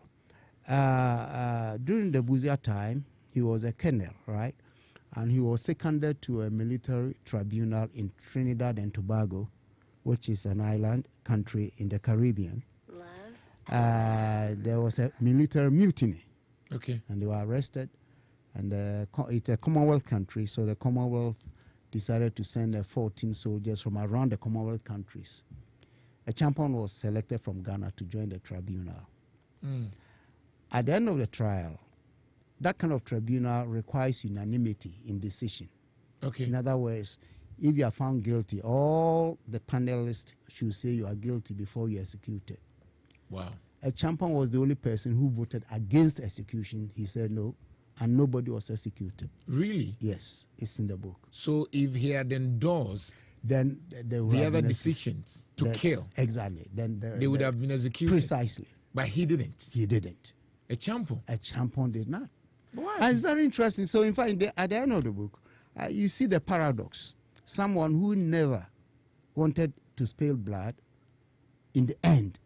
During the Buzia time, he was a colonel, right? And he was seconded to a military tribunal in Trinidad and Tobago, which is an island country in the Caribbean. There was a military mutiny. Okay. And they were arrested. And it's a Commonwealth country, so the Commonwealth decided to send 14 soldiers from around the Commonwealth countries. Acheampong was selected from Ghana to join the tribunal. At the end of the trial, that kind of tribunal requires unanimity in decision. Okay. In other words, if you are found guilty, all the panelists should say you are guilty before you are executed. Wow. Acheampong was the only person who voted against execution. He said no, and nobody was executed. Really? Yes, it's in the book. So if he had endorsed Then the other decisions to kill, exactly, then they would have been executed. Precisely. But he didn't. He didn't. Acheampong. Acheampong did not. Why? And it's very interesting. So, in fact, at the end of the book, you see the paradox. Someone who never wanted to spill blood, in the end,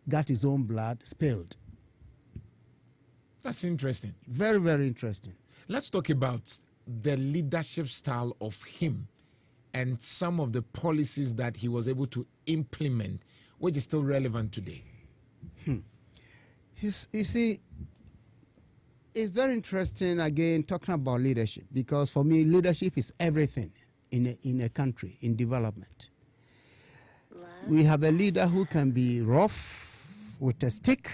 got his own blood spilled. That's interesting. Very, very interesting. Let's talk about the leadership style of him and some of the policies that he was able to implement, which is still relevant today. You see, it's very interesting, again, talking about leadership, because for me, leadership is everything in a country, in development. We have a leader who can be rough with a stick,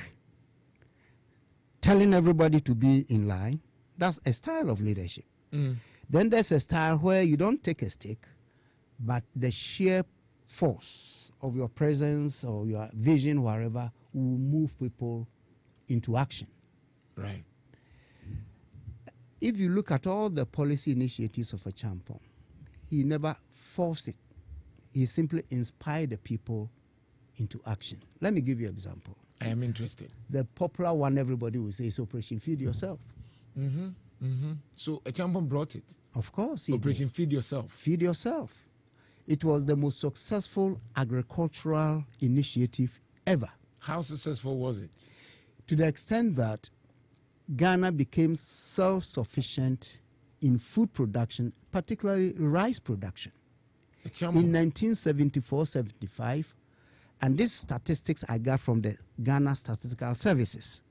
telling everybody to be in line. That's a style of leadership. Then there's a style where you don't take a stick, but the sheer force of your presence or your vision, wherever, will move people into action. Right. If you look at all the policy initiatives of Acheampong, he never forced it. He simply inspired the people into action. Let me give you an example. I am interested. The popular one everybody will say is Operation Feed Yourself. So Acheampong brought it. Of course. Operation Feed Yourself. Feed Yourself. It was the most successful agricultural initiative ever. How successful was it? To the extent that Ghana became self-sufficient in food production, particularly rice production. In 1974-75, and these statistics I got from the Ghana Statistical Services.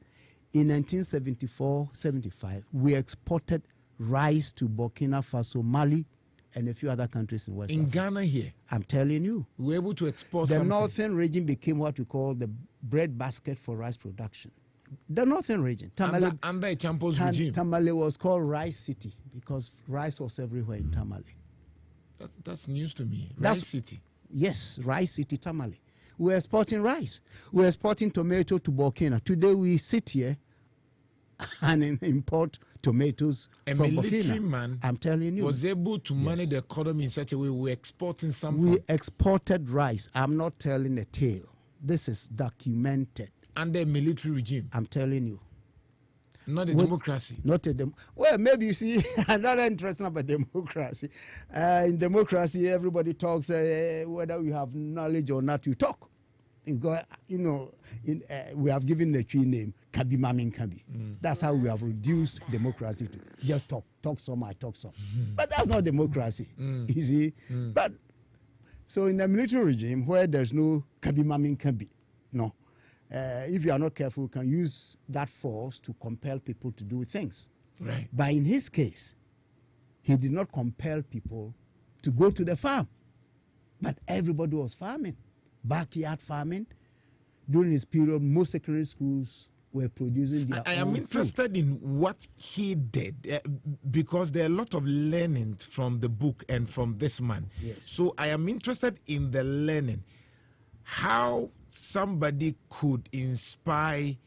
In 1974-75, we exported rice to Burkina Faso, Mali, and a few other countries in West Africa. In Ghana here? I'm telling you. We were able to export the something. The northern region became what we call the bread basket for rice production. The northern region. Tamale, under Acheampong's regime. Tamale was called Rice City because rice was everywhere in Tamale. That's news to me. Rice City. Yes, Rice City, Tamale. We're exporting rice. We're exporting tomato to Burkina. Today we sit here and import tomatoes from Burkina. A military man, I'm telling you, was able to manage the economy in such a way we're exporting something. We exported rice. I'm not telling a tale. This is documented. Under a military regime. I'm telling you. Not a democracy. Not a well, maybe you see another interesting about democracy. In democracy, everybody talks whether you have knowledge or not. You talk. You know, we have given the tree name Kabi Mamin Kabi. That's how we have reduced democracy to just talk some, I talk some. But that's not democracy. You see. But so in a military regime where there's no Kabi Mamin Kabi, no. If you are not careful, you can use that force to compel people to do things. Right. But in his case, he did not compel people to go to the farm. But everybody was farming, backyard farming. During his period, most secondary schools were producing their own I am interested food. in what he did because there are a lot of learning from the book and from this man. Yes. So I am interested in the learning. How somebody could inspire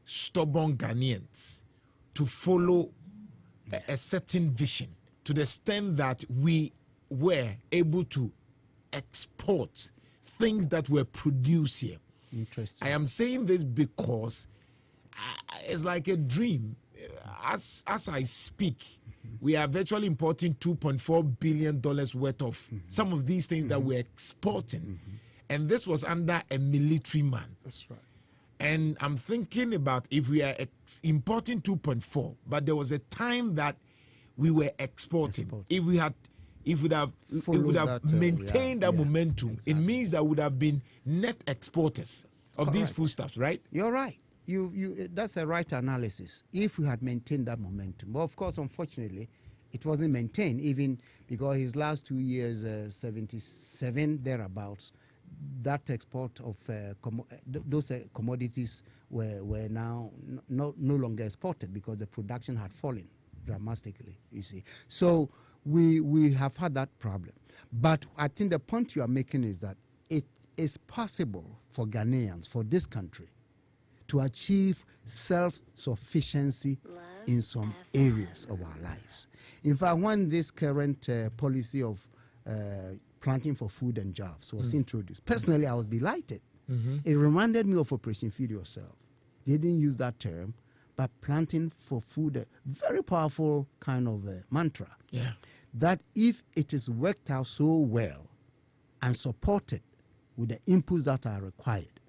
stubborn Ghanaians to follow a certain vision to the extent that we were able to export things that were produced here. Interesting. I am saying this because it's like a dream. As I speak, we are virtually importing $2.4 billion worth of some of these things that we're exporting. And this was under a military man. That's right. And I'm thinking about if we are importing 2.4, but there was a time that we were exporting. If we would have maintained that momentum, exactly. It means that we would have been net exporters of these foodstuffs, right? You're right. That's a right analysis. If we had maintained that momentum, but of course, unfortunately, it wasn't maintained. Even because his last 2 years, 77 thereabouts, that export of those commodities were now no longer exported because the production had fallen dramatically. You see, so we have had that problem. But I think the point you are making is that it is possible for Ghanaians, for this country, to achieve self-sufficiency in some areas of our lives. In fact, when this current policy of planting for food and jobs was introduced, personally, I was delighted. It reminded me of Operation Feed Yourself. They didn't use that term, but planting for food, a very powerful kind of mantra. Yeah. That if it is worked out so well and supported with the inputs that are required,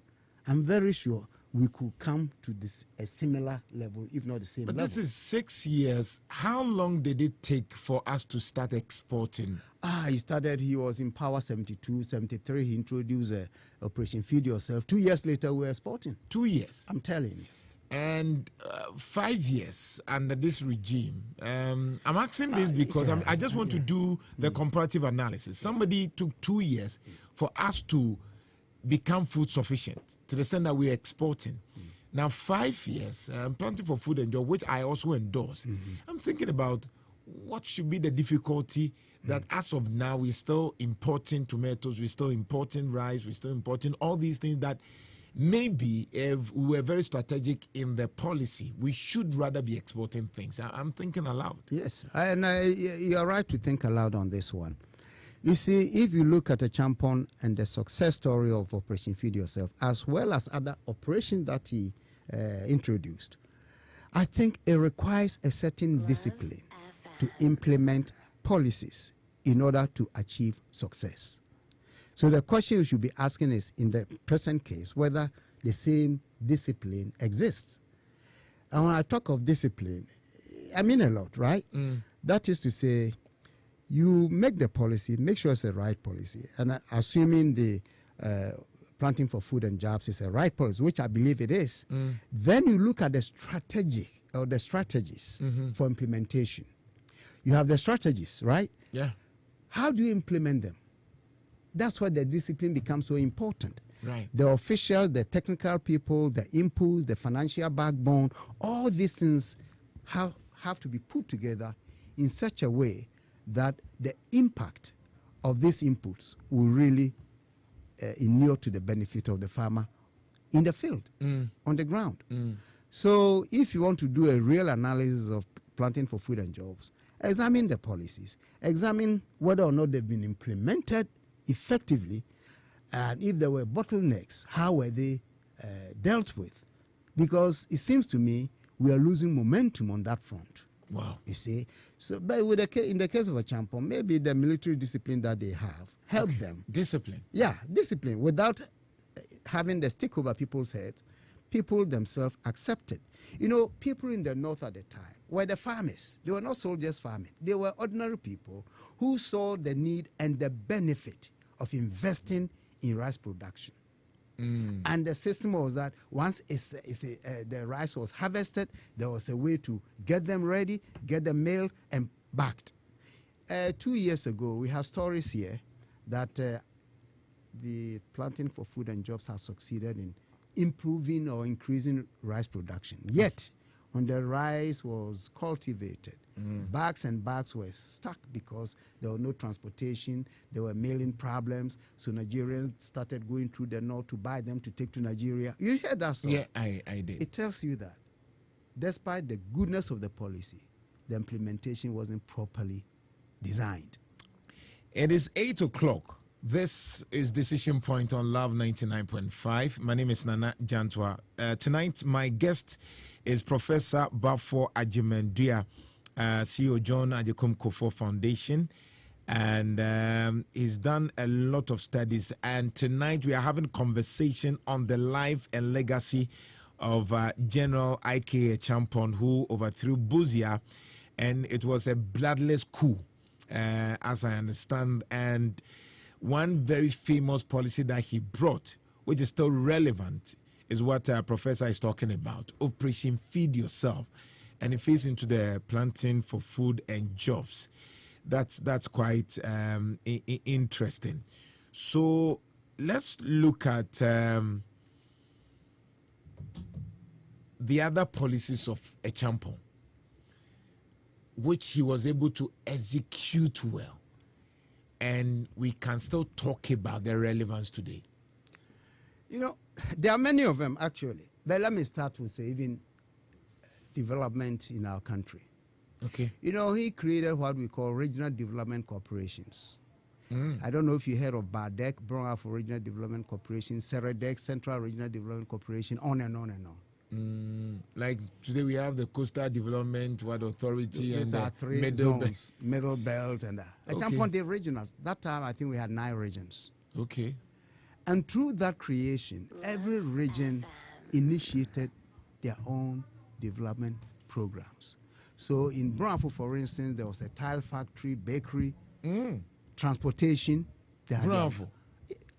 I'm very sure we could come to a similar level, if not the same level. But this is 6 years. How long did it take for us to start exporting? He was in power 72, 73. He introduced Operation Feed Yourself. 2 years later, we were exporting. 2 years? I'm telling you. And 5 years under this regime. I'm asking this because I just want to do the comparative analysis. Somebody took 2 years for us to become food sufficient to the extent that we're exporting. Now 5 years, planting for food and job, which I also endorse. I'm thinking about what should be the difficulty that as of now we're still importing tomatoes, we're still importing rice, we're still importing all these things that maybe if we were very strategic in the policy, we should rather be exporting things. I'm thinking aloud. Yes, and you're right to think aloud on this one. You see, if you look at Acheampong and the success story of Operation Feed Yourself, as well as other operations that he introduced, I think it requires a certain discipline to implement policies in order to achieve success. So the question you should be asking is, in the present case, whether the same discipline exists. And when I talk of discipline, I mean a lot, right? That is to say, you make the policy, make sure it's the right policy. And assuming the planting for food and jobs is a right policy, which I believe it is, then you look at the strategy or the strategies for implementation. You have the strategies, right? Yeah. How do you implement them? That's why the discipline becomes so important. Right. The officials, the technical people, the inputs, the financial backbone, all these things have to be put together in such a way that the impact of these inputs will really inure to the benefit of the farmer in the field, on the ground. So if you want to do a real analysis of planting for food and jobs, examine the policies, examine whether or not they've been implemented effectively, and if there were bottlenecks, how were they dealt with? Because it seems to me we are losing momentum on that front. Wow. You see? So, but in the case of Acheampong, maybe the military discipline that they have helped them. Discipline? Yeah, discipline. Without having the stick over people's heads, people themselves accepted. You know, people in the north at the time were the farmers. They were not soldiers farming. They were ordinary people who saw the need and the benefit of investing in rice production. And the system was that once the rice was harvested, there was a way to get them ready, get them mailed and backed. 2 years ago, we have stories here that the planting for food and jobs has succeeded in improving or increasing rice production. Yet, when the rice was cultivated, bags and bags were stuck because there was no transportation, there were mailing problems, so Nigerians started going through the north to buy them to take to Nigeria. You heard that story? Yeah, I did. It tells you that despite the goodness of the policy, the implementation wasn't properly designed. It is 8 o'clock. This is Decision Point on Love 99.5. My name is Nana Jantuah. Tonight, my guest is Professor Kwadwo Jantuah, CEO John Acheampong Foundation. and he's done a lot of studies. And tonight we are having a conversation on the life and legacy of General Acheampong, who overthrew Busia, and it was a bloodless coup, as I understand. And one very famous policy that he brought, which is still relevant, is what Professor is talking about: Operation Feed Yourself, and it feeds into the planting for food and jobs. That's quite interesting. So let's look at the other policies of Acheampong, which he was able to execute well, and we can still talk about their relevance today. You know, there are many of them actually. But let me start with even development in our country. Okay. You know, he created what we call regional development corporations. I don't know if you heard of BADEC, Brong-Ahafo Regional Development Corporation, SEREDEC, Central Regional Development Corporation, on and on and on. Like today we have the Coastal Development Authority and the three Middle zones, Middle Belt, and Acheampong did regionals. That time I think we had 9 regions. Okay. And through that creation, every region initiated their own development programs. So in Brong-Ahafo, for instance, there was a tile factory, bakery, transportation. Brong-Ahafo.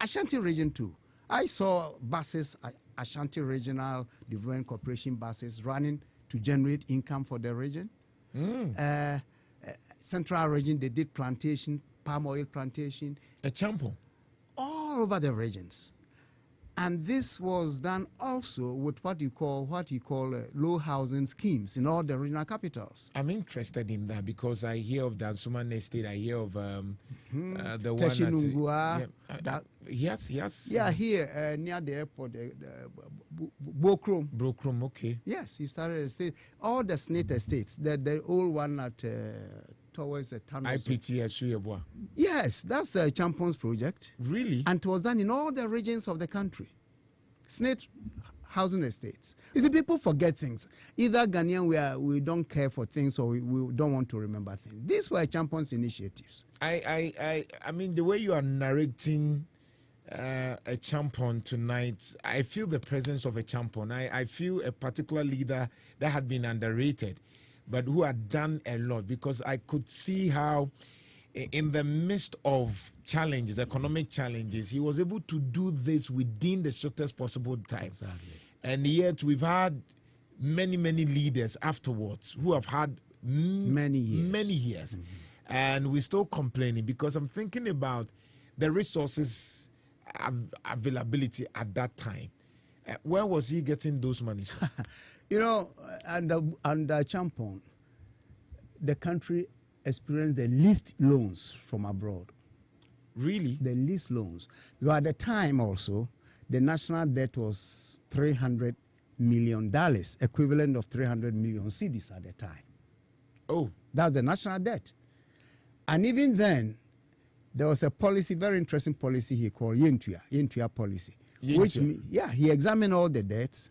Ashanti region too. I saw buses, Ashanti Regional Development Corporation buses running to generate income for the region. Central region, they did plantation, palm oil plantation. Acheampong. All over the regions. And this was done also with what you call low housing schemes in all the regional capitals. I'm interested in that because I hear of the Ansuman Estate, I hear of the Teshinungua, one yes. Yeah, here near the airport, Bokrom. Brokrom, okay. Yes, he started a state. All the Snate estates, the old one at towards the tunnel. IPT. Yes, that's Acheampong's project. Really? And it was done in all the regions of the country. Snate housing estates. You see, people forget things. Either Ghanaian, we don't care for things, or we don't want to remember things. These were Acheampong's initiatives. I mean, the way you are narrating Acheampong tonight, I feel the presence of Acheampong. I feel a particular leader that had been underrated, but who had done a lot, because I could see how in the midst of challenges, economic challenges, he was able to do this within the shortest possible time. Exactly. And yet we've had many leaders afterwards who have had many years. And we're still complaining, because I'm thinking about the resources availability at that time. Where was he getting those monies from? You know, under Acheampong, the country experienced the least loans from abroad. Really? The least loans. Because at the time also, the national debt was $300 million, equivalent of 300 million cedis at the time. Oh. That's the national debt. And even then, there was a policy, very interesting policy he called Jantuah policy. Which, he examined all the debts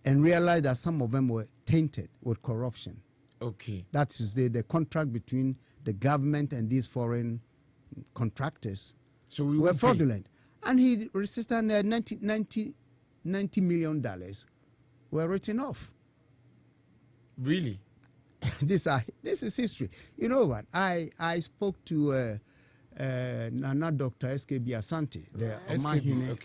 and realized that some of them were tainted with corruption. Okay. That is the contract between the government and these foreign contractors. So we were fraudulent. And he resisted, $90 million were written off. Really? This is history. You know what? I spoke to Nana Dr. SKB Asante, the Omahine of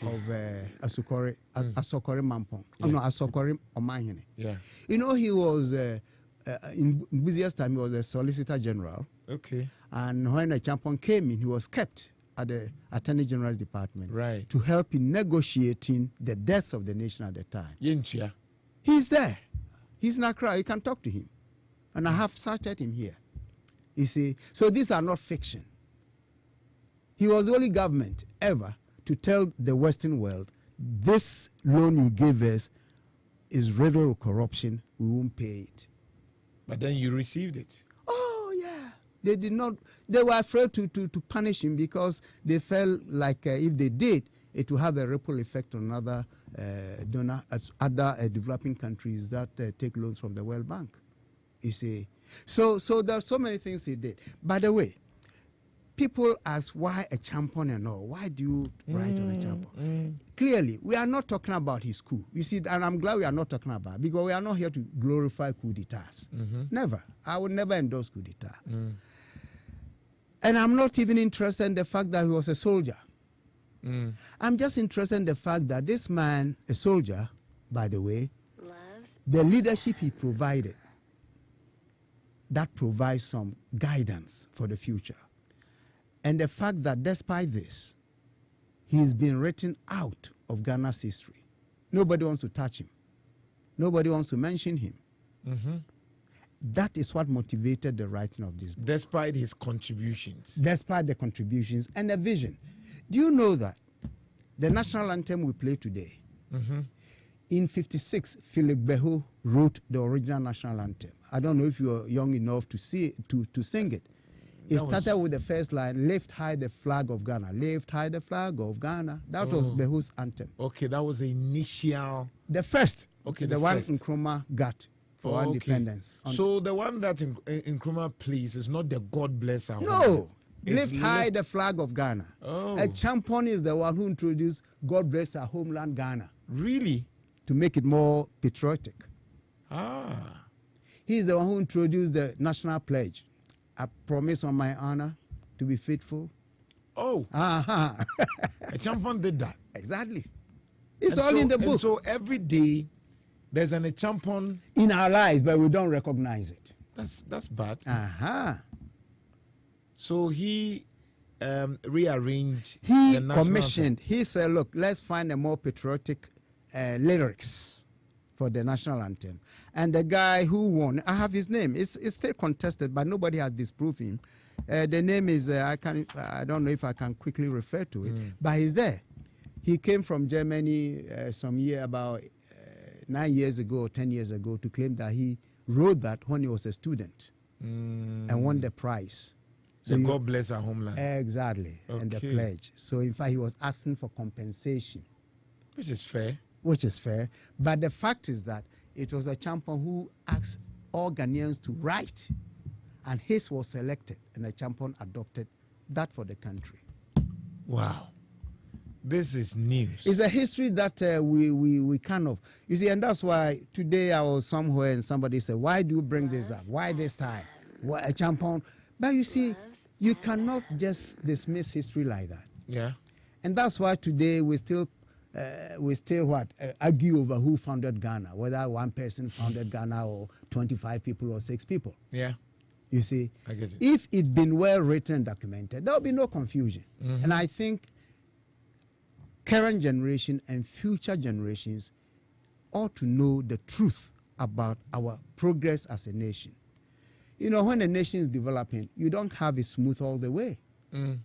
Asokore Mampong. Yeah. No, Asokore Omahine. Yeah. You know, he was, in busiest time, he was a Solicitor General. Okay. And when Acheampong came in, he was kept at the Attorney General's department. Right. To help in negotiating the debts of the nation at the time. Yenchia. He's there. He's in Accra. You can talk to him. And I have cited him here. You see, so these are not fiction. He was the only government ever to tell the Western world, this loan you gave us is riddled with corruption, we won't pay it. But then you received it. Oh, yeah. They did not, they were afraid to punish him because they felt like if they did, it would have a ripple effect on other developing countries that take loans from the World Bank. You see. So there are so many things he did. By the way, people ask why Acheampong and all. Why do you write on Acheampong? Clearly, we are not talking about his coup. You see, and I'm glad we are not talking about it, because we are not here to glorify coup d'etats. Never. I would never endorse coup d'etat. And I'm not even interested in the fact that he was a soldier. I'm just interested in the fact that this man, a soldier, by the way, the leadership he provided, that provides some guidance for the future. And the fact that despite this, he's been written out of Ghana's history. Nobody wants to touch him. Nobody wants to mention him. That is what motivated the writing of this book. Despite his contributions. Despite the contributions and the vision. Do you know that the national anthem we play today, in 56, Philip Beho wrote the original national anthem. I don't know if you're young enough to see to sing it. It started with the first line, lift high the flag of Ghana. Lift high the flag of Ghana. That was Beho's anthem. Okay, that was the initial. The first. Okay, the one Nkrumah got for independence. So the one that Nkrumah plays is not the God bless our No. homeland. Lift high the flag of Ghana. Acheampong is the one who introduced God bless our homeland Ghana. Really? To make it more patriotic. He's the one who introduced the national pledge. I promise on my honor to be faithful. Acheampong did that. Exactly. It's all in the book. And so every day there's an Acheampong in our lives, but we don't recognize it. That's bad. So he rearranged. He commissioned. He said, "Look, let's find a more patriotic lyrics for the national anthem." And the guy who won, I have his name. It's still contested, but nobody has disproved him. The name is I don't know if I can quickly refer to it, but he's there. He came from Germany about 9 years ago or 10 years ago to claim that he wrote that when he was a student and won the prize. So God bless our homeland. Exactly, and the pledge. So in fact, he was asking for compensation, which is fair. But the fact is that it was Acheampong who asked all Ghanaians to write, and his was selected, and Acheampong adopted that for the country. Wow. This is news. It's a history that we kind of, you see, and that's why today I was somewhere and somebody said, why do you bring this up? Why this time? Why Acheampong? But you see, you cannot just dismiss history like that. Yeah. And that's why today we still argue over who founded Ghana, whether one person founded Ghana or 25 people or 6 people. Yeah. You see, I get it. If it'd been well written and documented, there would be no confusion. And I think current generation and future generations ought to know the truth about our progress as a nation. You know, when a nation is developing, you don't have it smooth all the way.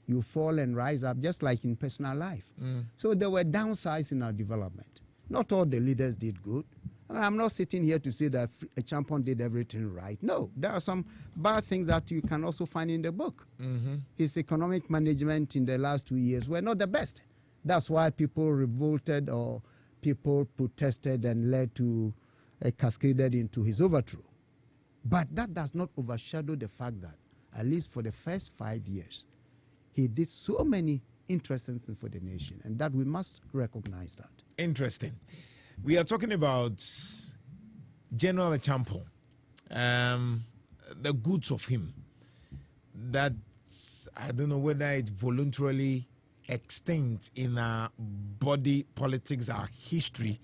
You fall and rise up, just like in personal life. So there were downsides in our development. Not all the leaders did good. And I'm not sitting here to say that Acheampong did everything right. No, there are some bad things that you can also find in the book. His economic management in the last 2 years were not the best. That's why people revolted or people protested and led to cascaded into his overthrow. But that does not overshadow the fact that, at least for the first 5 years, he did so many interesting things for the nation, and that we must recognize that. Interesting. We are talking about General Acheampong, the goods of him. That I don't know whether it voluntarily extinct in our body politics, our history,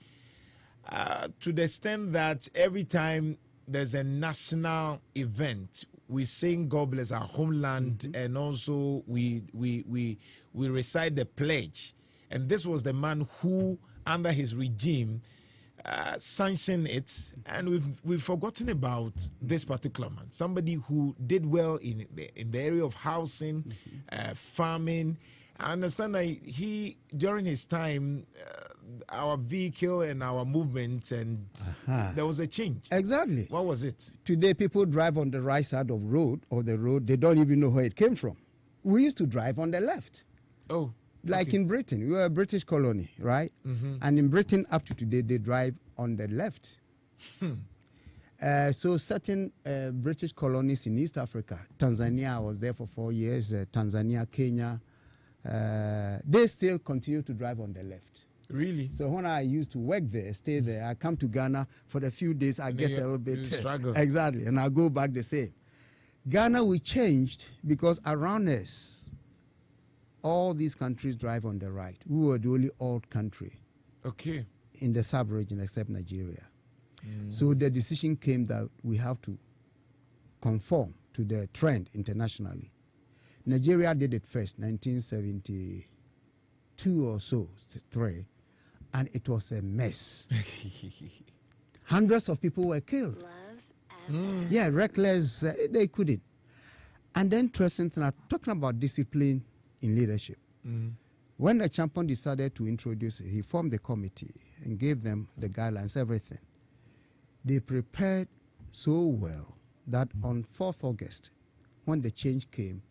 to the extent that every time there's a national event, we sing God bless our homeland, and also we recite the pledge. And this was the man who, under his regime, sanctioned it, and we've forgotten about this particular man. Somebody who did well in the area of housing, farming. I understand that he, during his time, our vehicle and our movement, and there was a change. Exactly. What was it? Today, people drive on the right side of the road. They don't even know where it came from. We used to drive on the left. Oh. Like in Britain. We were a British colony, right? And in Britain, up to today, they drive on the left. So certain British colonies in East Africa, Tanzania, I was there for 4 years, Tanzania, Kenya, they still continue to drive on the left. Really? So when I used to work there, stay there, I come to Ghana for the few days, I get a little bit... struggle. Exactly, and I go back the same. Ghana, we changed because around us, all these countries drive on the right. We were the only old country in the sub-region except Nigeria. So the decision came that we have to conform to the trend internationally. Nigeria did it first, 1972 or so, 3, and it was a mess. Hundreds of people were killed. Yeah, reckless, they couldn't. And then, interesting thing, talking about discipline in leadership. When Acheampong decided to introduce it, he formed the committee and gave them the guidelines, everything. They prepared so well that on 4th August, when the change came,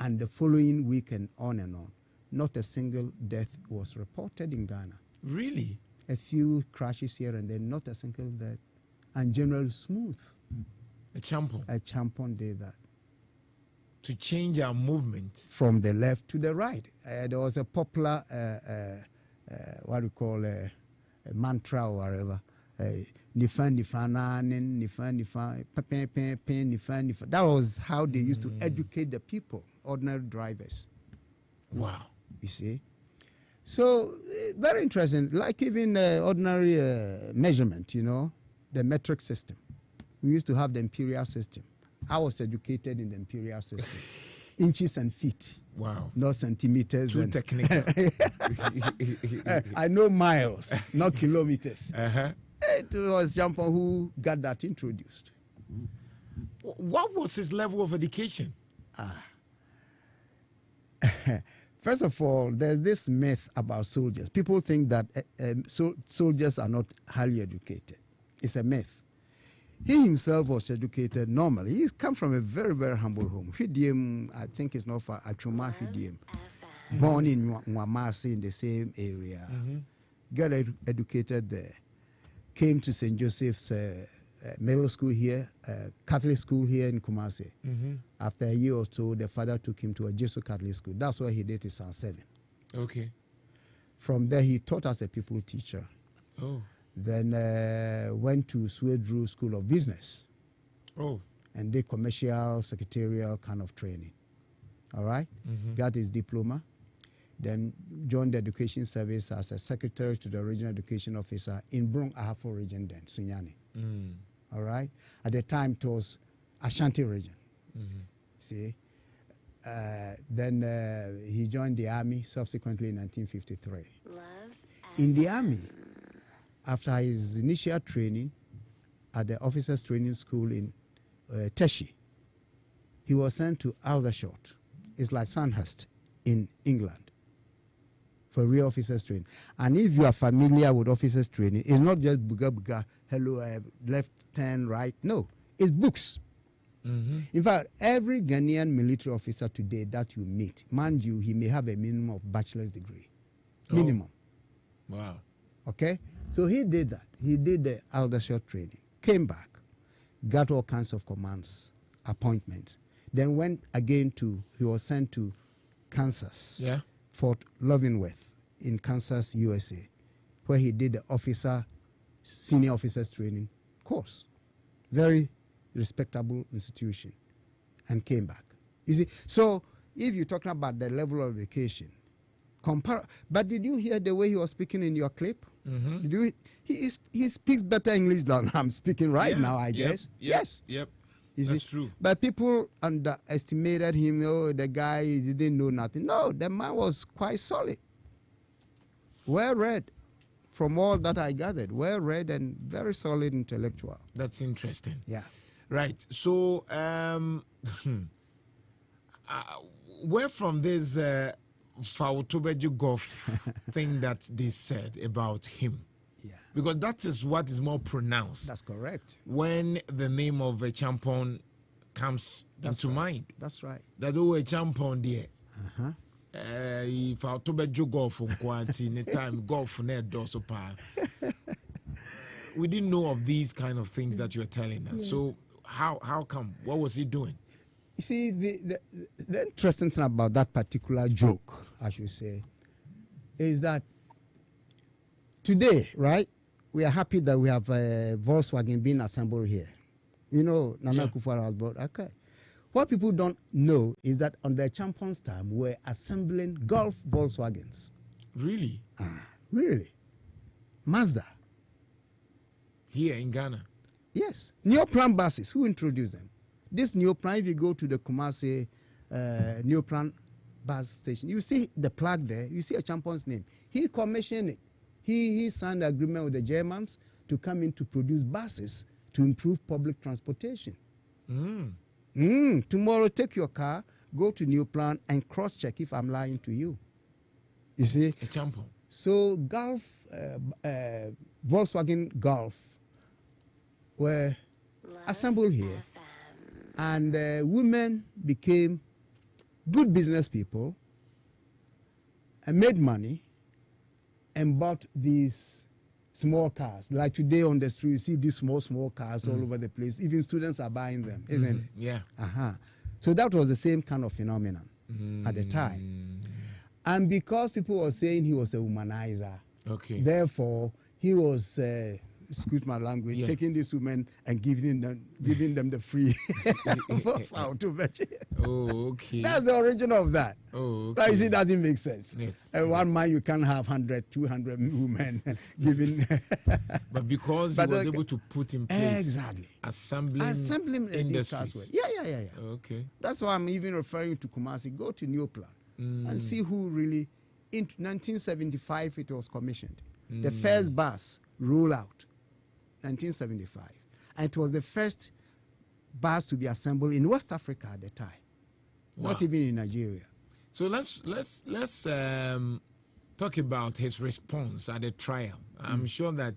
and the following week and on, not a single death was reported in Ghana. Really? A few crashes here and there, not a single death. And General Smooth. Acheampong did that. To change our movement. From the left to the right. There was a popular, what we call a mantra or whatever. That was how they used to educate the people, ordinary drivers. Wow. You see? So, very interesting. Like even ordinary measurement, you know, the metric system. We used to have the imperial system. I was educated in the imperial system. Inches and feet. Wow. Not centimeters. Too technical. I know miles, not kilometers. It was Acheampong who got that introduced. What was his level of education? First of all, there's this myth about soldiers. People think that soldiers are not highly educated. It's a myth. He himself was educated normally. He's come from a very, very humble home. Hidiem, I think it's not far, Achuma Hidiem. Born in Nwamasi in the same area. Got educated there. Came to St. Joseph's middle school here, Catholic school here in Kumasi. After a year or so, the father took him to a Jesuit Catholic school. That's where he did his San 7. Okay. From there, he taught as a people teacher. Oh. Then went to Swedru School of Business. Oh. And did commercial, secretarial kind of training. All right? Got his diploma. Then joined the education service as a secretary to the regional education officer in Brong Ahafo region then, Sunyani. All right? At the time, it was Ashanti region. See? Then he joined the army subsequently in 1953. In the army, after his initial training at the officers training school in Teshi, he was sent to Aldershot. It's like Sandhurst in England for real officers training. And if you are familiar with officers training, it's not just buga buga, hello, left, turn, right. No, it's books. In fact, every Ghanaian military officer today that you meet, mind you, he may have a minimum of bachelor's degree. Minimum. Wow. Okay? So he did that. He did the Aldershot training, came back, got all kinds of commands, appointments. Then went again he was sent to Kansas, Fort Leavenworth in Kansas, USA, where he did the senior officers training course. Very respectable institution, and came back. You see, so if you're talking about the level of education, but did you hear the way he was speaking in your clip? He speaks better English than I'm speaking right now, I guess. Yes. Yep. That's true. But people underestimated him. Oh, the guy didn't know nothing. No, the man was quite solid. Well read, from all that I gathered. Well read and very solid intellectual. That's interesting. Yeah. Right. So, where from this Fautobeju Golf thing that they said about him? Yeah. Because that is what is more pronounced. That's correct. When the name of Acheampong comes into mind. That's right. That Acheampong there. If Fautobeju Golf on quantity, time golf near dorsal pa. we didn't know of these kind of things that you're telling us. Yes. So how come? What was he doing? You see, the interesting thing about that particular joke, I should say, is that today, right, we are happy that we have Volkswagen being assembled here. You know, Nana Akufo-Addo has brought. Okay. What people don't know is that on the Acheampong's time, we're assembling Golf Volkswagens. Really? Really? Mazda. Here in Ghana? Yes. Neoplan buses. Who introduced them? This Neoplan, if you go to the Kumasi Neoplan bus station, you see the plug there, you see Acheampong's name. He commissioned it. He signed an agreement with the Germans to come in to produce buses to improve public transportation. Tomorrow, take your car, go to Neoplan and cross-check if I'm lying to you. You see? Acheampong. So Golf, Volkswagen Golf were assembled here. And women became good business people and made money and bought these small cars. Like today on the street, you see these small cars all over the place. Even students are buying them, isn't it? Yeah. So that was the same kind of phenomenon at the time. And because people were saying he was a womanizer, therefore he was, excuse my language, taking these women and giving them the free That's the origin of that. But you see, it doesn't make sense. Yes. One man, you can't have 100, 200 women giving. But because he was able to put in place assembling industries. Yeah. Okay. That's why I'm even referring to Kumasi. Go to Neoplan and see who really, in 1975 it was commissioned. The first bus rolled out, 1975. And it was the first bus to be assembled in West Africa at the time. Wow. Not even in Nigeria. So let's talk about his response at the trial. I'm sure that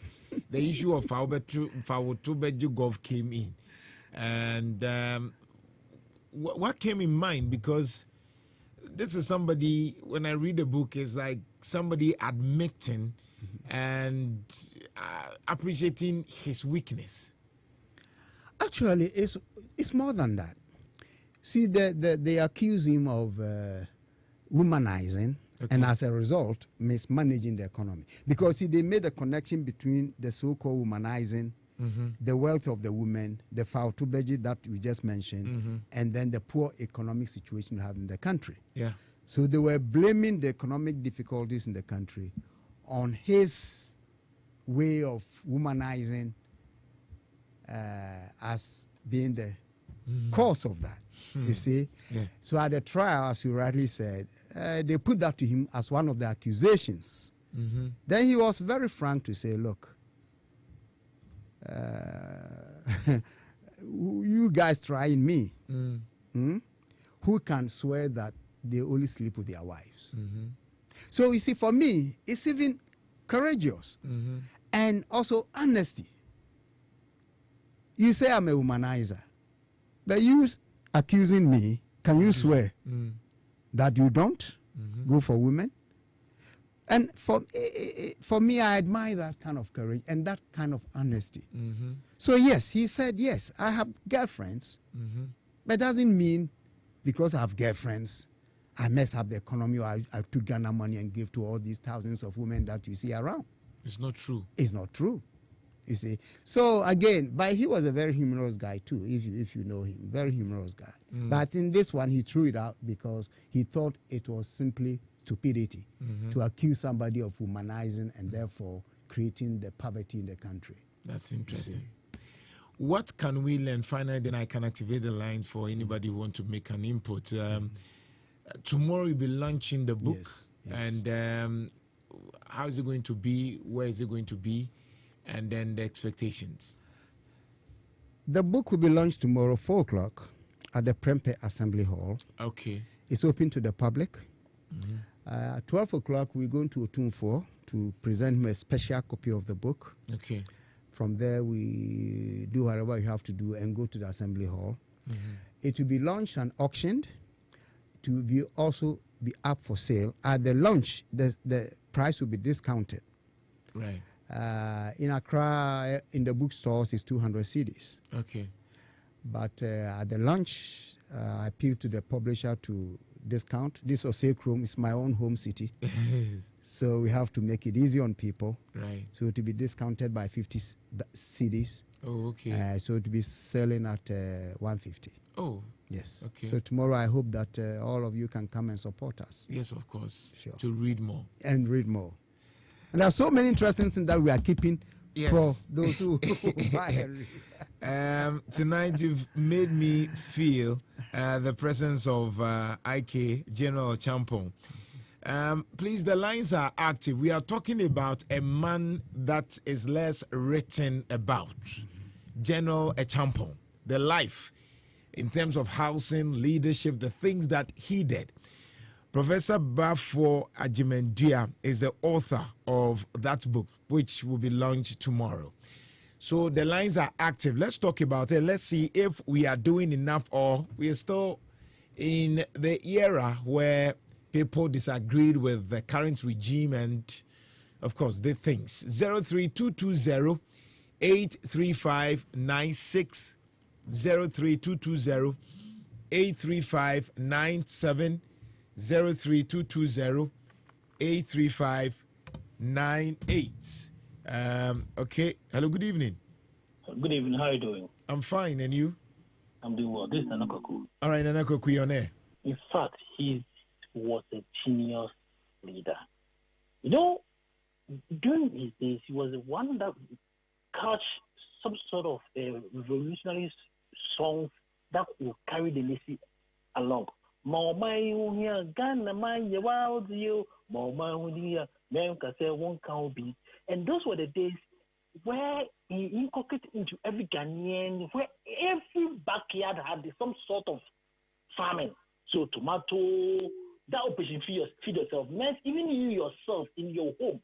the issue of Fawotubejugov came in. And what came in mind? Because this is somebody, when I read the book, it's like somebody admitting and appreciating his weakness. Actually, it's more than that. See, they accuse him of womanizing and as a result, mismanaging the economy. Because see, they made a connection between the so-called womanizing, the wealth of the women, the Fawotubejug that we just mentioned, and then the poor economic situation we have in the country. Yeah. So they were blaming the economic difficulties in the country on his way of womanizing as being the cause of that, you see. Yeah. So at the trial, as you rightly said, they put that to him as one of the accusations. Then he was very frank to say, look, you guys trying me. Who can swear that they only sleep with their wives? So you see, for me, it's even courageous and also honesty. You say I'm a womanizer, but you accusing me, can you swear that you don't go for women? And for me, I admire that kind of courage and that kind of honesty. So yes, he said, yes, I have girlfriends, but doesn't mean because I have girlfriends, I mess up the economy or I took Ghana money and gave to all these thousands of women that you see around. It's not true. It's not true. You see. So again, but he was a very humorous guy too, if you know him. Very humorous guy. But in this one, he threw it out because he thought it was simply stupidity to accuse somebody of womanizing and therefore creating the poverty in the country. That's interesting. What can we learn? Finally, then I can activate the line for anybody who wants to make an input. Tomorrow we'll be launching the book. Yes. And how is it going to be? Where is it going to be? And then the expectations. The book will be launched tomorrow, 4 o'clock, at the Prempeh Assembly Hall. Okay. It's open to the public. 12 o'clock, we're going to Otumfuo to present him a special copy of the book. Okay. From there, we do whatever you have to do and go to the Assembly Hall. It will be launched and auctioned to be also be up for sale. At the launch, the price will be discounted. Right. In Accra, in the bookstores, it's 200 CDs. Okay. But at the launch, I appealed to the publisher to discount. This Acheampong is my own home city. So we have to make it easy on people. Right. So to be discounted by 50 CDs. Oh, okay. So to be selling at 150. Oh. Yes. Okay. So tomorrow I hope that all of you can come and support us. Yes, of course. Sure. To read more. And read more. And there are so many interesting things that we are keeping for those who buy and read. Tonight you've made me feel the presence of General Acheampong. Please, the lines are active. We are talking about a man that is less written about. General Acheampong, the life in terms of housing, leadership, the things that he did. Professor Kwadwo Jantuah is the author of that book, which will be launched tomorrow. So the lines are active. Let's talk about it. Let's see if we are doing enough or we are still in the era where people disagreed with the current regime and, of course, the things. 03220 835 96 03220 835 97 03220 835 98. Okay. Hello, good evening. Good evening. How are you doing? I'm fine, and you? I'm doing well. This is Nanakoku. All right, Nanakoku, you're on air. In fact, he was a genius leader. You know, during his days, he was the one that catch some sort of revolutionary song that will carry the nation along. And those were the days where he inculcated into every Ghanaian, where every backyard had some sort of farming. So tomato, that operation feed yourself. Meant even you yourself in your home,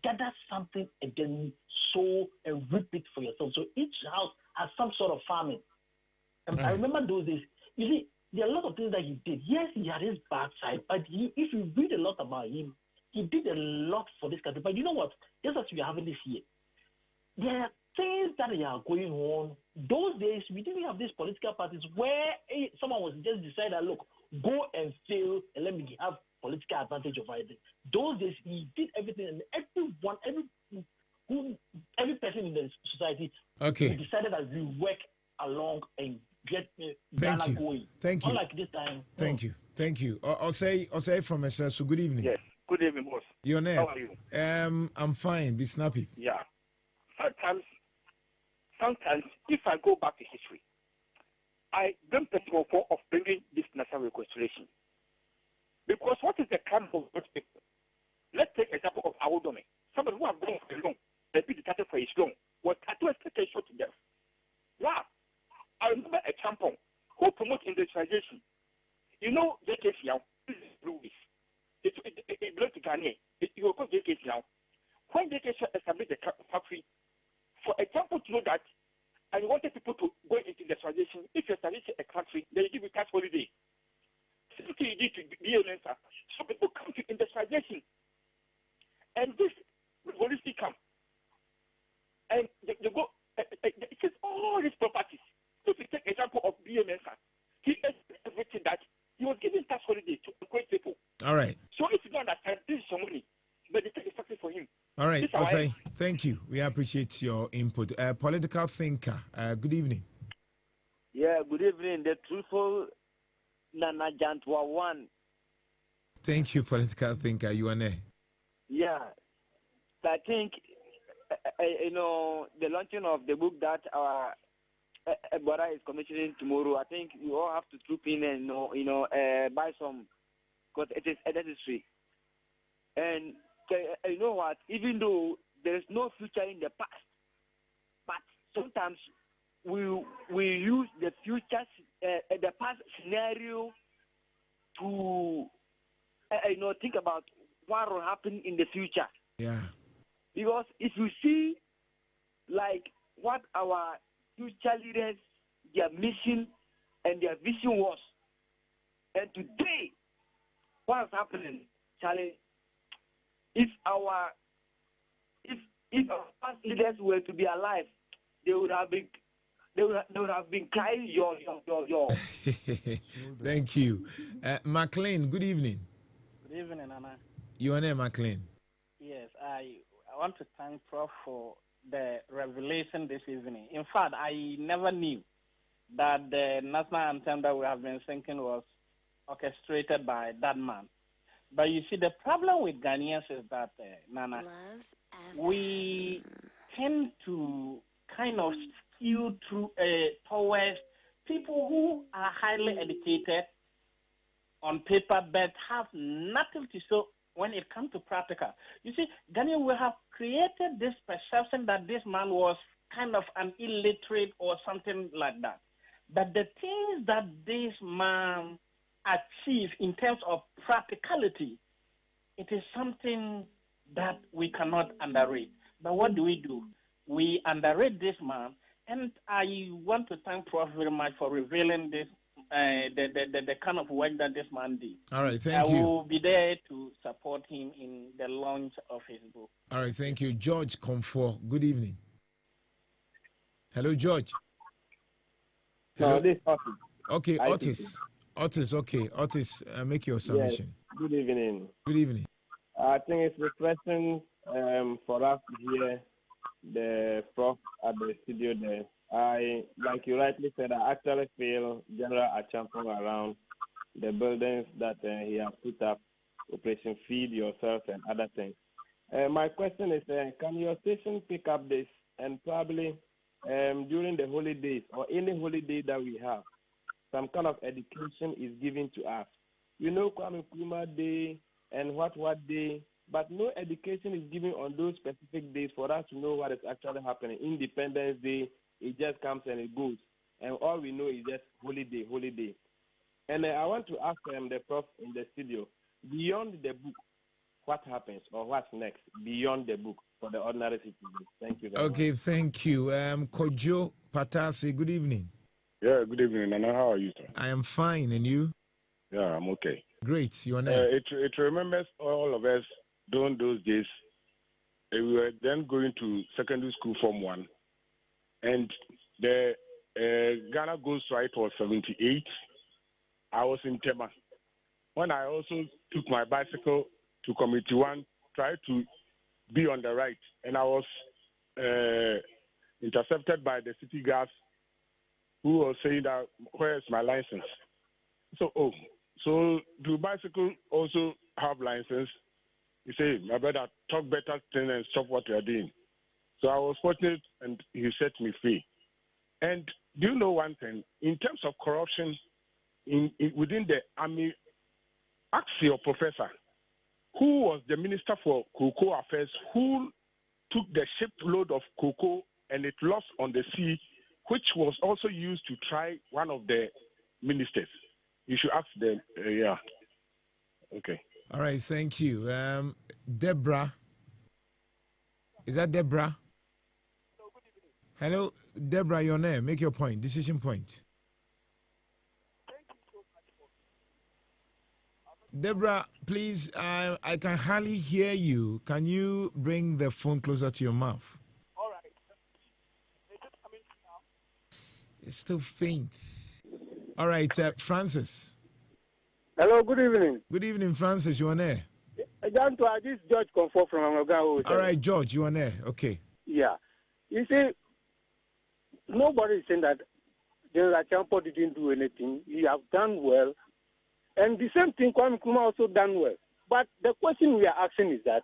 gather something and then sow and reap it for yourself. So each house has some sort of farming. And I remember those days. You see, there are a lot of things that he did. Yes, he had his bad side, but if you read a lot about him, he did a lot for this country. But you know what? Just as we are having this year, there are things that are going on. Those days, we didn't have these political parties where someone was just decided, look, go and fail and let me have political advantage over it. Those days, he did everything, and every person in the society, we decided that we work along and get Ghana going. Thank you. Unlike this time. Thank you. Thank you. I'll say from Mr. So good evening. Yes. Good evening, boss. Your name? How are you? I'm fine. Be snappy. Yeah. Sometimes, if I go back to history, I don't think of bringing this national reconciliation. Because what is the crime of those people? Let's take example of Awodome. Somebody who has gone for a loan, they be detected for his loan, was tattooed shot to death. Wow. I remember Acheampong who promotes industrialization. You know, JKC now, Louis. It belongs to Ghana. You will call JKC now. When JKC established the factory, for example, to know that, and you wanted people to go into industrialization, if you establish a country, then you give you tax holiday. Same thing you did to BLN, so people come to industrialization. And this revolution comes. And they go, it says all these properties. So if you take example of BMS, he everything that he was giving tax holiday to great people. All right. So if you don't understand, this is some money, but they take exactly for him. All right. I'll say thank you. We appreciate your input. Political thinker. Good evening. Yeah, good evening. The truthful Nana Jantuah one. Thank you, political thinker. You are there. Yeah, I think the launching of the book that our brother is commissioning tomorrow. I think we all have to troop in and buy some because it is necessary. And you know what? Even though there is no future in the past, but sometimes we use the future, the past scenario to think about what will happen in the future. Yeah. Because if you see, like, what our future leaders, their mission and their vision was, and today, what is happening, Charlie? If if our past leaders were to be alive, they would have been crying yo. Thank you. McLean, good evening. Good evening, Anna. Your name, McLean. Yes, I want to thank Prof for the revelation this evening. In fact, I never knew that the national anthem that we have been singing was orchestrated by that man. But you see, the problem with Ghanaians is that, Nana, we tend to kind of skew towards people who are highly educated on paper but have nothing to show when it comes to practical. You see, Ghanaians, we have created this perception that this man was kind of an illiterate or something like that. But the things that this man achieved in terms of practicality, it is something that we cannot underrate. But what do? We underrate this man, and I want to thank Prof very much for revealing this, the kind of work that this man did. All right, thank you. I will be there to support him in the launch of his book. All right, thank you. George Comfort, good evening. Hello, George. Hello. No, this Otis. Okay, Otis, okay. Otis, make your submission. Yes. Good evening. Good evening. I think it's refreshing for us to hear the Prof at the studio there. Like you rightly said, I actually feel General Acheampong around the buildings that he has put up, Operation Feed Yourself and other things. My question is, can your station pick up this and probably during the holidays or any holiday that we have, some kind of education is given to us? You know, Kwame Nkrumah Day and what day, but no education is given on those specific days for us to know what is actually happening. Independence Day, it just comes and it goes. And all we know is just holiday. And I want to ask the Prof in the studio, beyond the book, what happens or what's next beyond the book for the ordinary citizens? Thank you very much. Okay, thank you. Kwadwo Patasi, good evening. Yeah, good evening, Nana. How are you, sir? I am fine, and you? Yeah, I'm okay. Great, your name? It remembers all of us during those days. We were then going to secondary school Form 1, and the Ghana Gold Strike was 78. I was in Tema. When I also took my bicycle to Committee 1, tried to be on the right, and I was intercepted by the city guards who was saying that, where's my license? So do bicycle also have license? He said, my brother, talk better thing and stop what you are doing. So I was fortunate, and he set me free. And do you know one thing? In terms of corruption within the army, ask your professor, who was the minister for cocoa affairs, who took the shipload of cocoa and it lost on the sea, which was also used to try one of the ministers. You should ask them. Yeah. Okay. All right. Thank you. Deborah. Is that Deborah? Hello, Deborah, your name. Make your point. Decision point. Deborah, please, I can hardly hear you. Can you bring the phone closer to your mouth? All right. Is it coming now? It's still faint. All right, Francis. Hello, good evening. Good evening, Francis. You on air? Jantuah, this is George Comfort from Amagao. All right, George, you on air? Okay. Yeah. You see, nobody is saying that General Acheampong didn't do anything. He have done well. And the same thing, Kwame Nkrumah also done well. But the question we are asking is that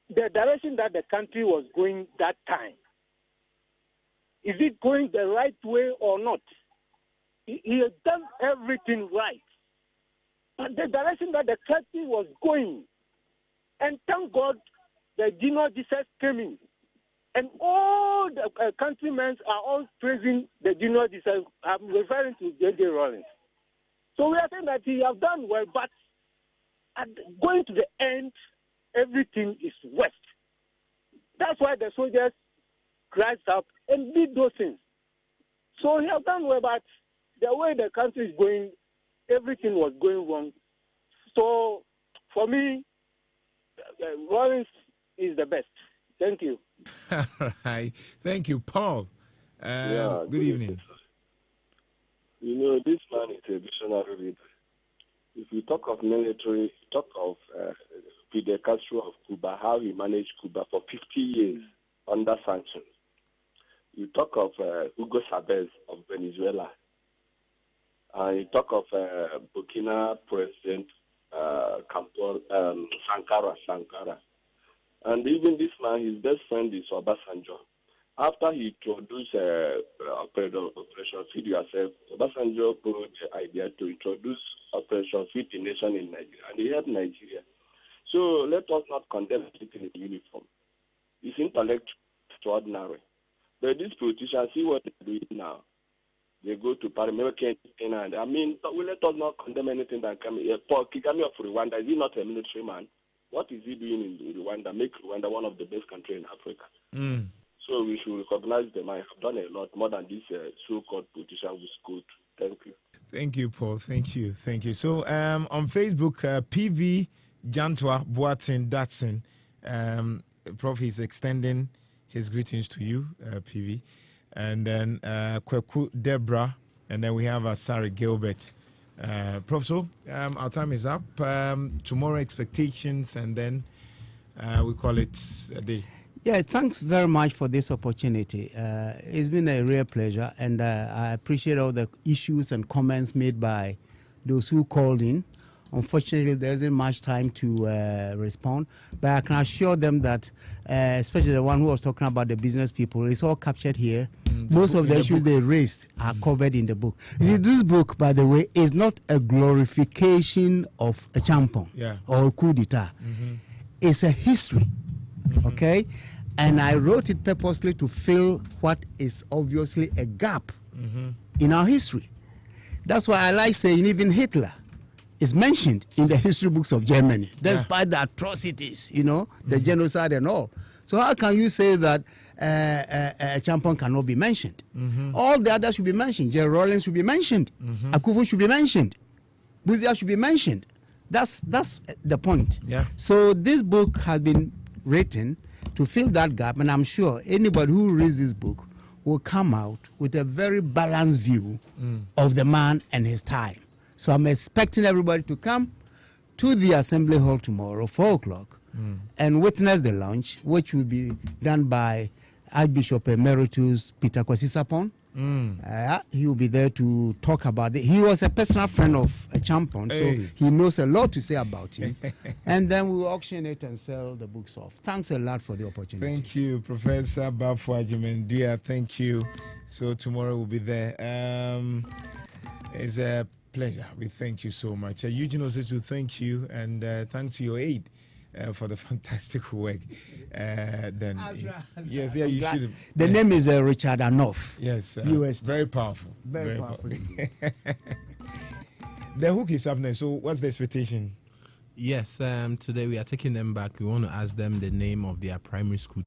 the direction that the country was going that time, is it going the right way or not? He has done everything right. But the direction that the country was going, and thank God the Junior Jesus came in. And all the countrymen are all praising the Junior Jesus. I'm referring to J.J. Rawlings. So we are saying that he has done well, but going to the end, everything is west. That's why the soldiers cried up and did those things. So he has done well, but the way the country is going, everything was going wrong. So for me, Rawlings is the best. Thank you. All right. Thank you, Paul. Good evening. You know, this man is a visionary leader. If you talk of military, talk of Fidel Castro of Cuba, how he managed Cuba for 50 years under sanctions. You talk of Hugo Chavez of Venezuela. You talk of Burkina President Sankara. And even this man, his best friend is Obasanjo. After he introduced Operation Feed Yourself, Obasanjo borrowed the idea to introduce Operation Feed the Nation in Nigeria, and he helped Nigeria. So let us not condemn it in uniform. It's intellect extraordinary. But these politicians, see what they're doing now. They go to Parliament, and I mean, let us not condemn anything that comes here. Paul Kagame of Rwanda, is he not a military man? What is he doing in Rwanda? Make Rwanda one of the best countries in Africa. So we should recognize them. I have done a lot more than this so-called politician who's good. Thank you. Thank you, Paul. Thank you. So on Facebook, PV Jantuah Boatin Datsun, Prof is extending his greetings to you, PV. And then Kweku Deborah, and then we have Sari Gilbert. Prof, so our time is up. Tomorrow expectations, and then we call it a day. Yeah, thanks very much for this opportunity. It's been a real pleasure, and I appreciate all the issues and comments made by those who called in. Unfortunately, there isn't much time to respond, but I can assure them that, especially the one who was talking about the business people, it's all captured here. Most of the issues they raised are covered in the book. You see, this book, by the way, is not a glorification of Acheampong or a coup d'etat. It's a history, okay? And I wrote it purposely to fill what is obviously a gap in our history. That's why I like saying even Hitler is mentioned in the history books of Germany, despite the atrocities, you know, the genocide and all. So how can you say that Acheampong cannot be mentioned? All the others should be mentioned. Jerry Rawlings should be mentioned. Akufo should be mentioned. Buzia should be mentioned. That's the point. So this book has been written to fill that gap, and I'm sure anybody who reads this book will come out with a very balanced view of the man and his time. So I'm expecting everybody to come to the Assembly Hall tomorrow, 4 o'clock, and witness the launch, which will be done by Archbishop Emeritus Peter Kwasi-Sapon. He will be there to talk about it. He was a personal friend of Acheampong, so he knows a lot to say about him. And then we will auction it and sell the books off. Thanks a lot for the opportunity. Thank you, Professor Bafo Agyemang. Thank you. So tomorrow we'll be there. It's a pleasure. We thank you so much. Eugene also to thank you, and thanks to your aid for the fantastic work. Then yes, you should. The name is Richard Anoff. Yes, US. Very powerful. Very powerful. The hook is up next. So, what's the expectation? Yes, today we are taking them back. We want to ask them the name of their primary school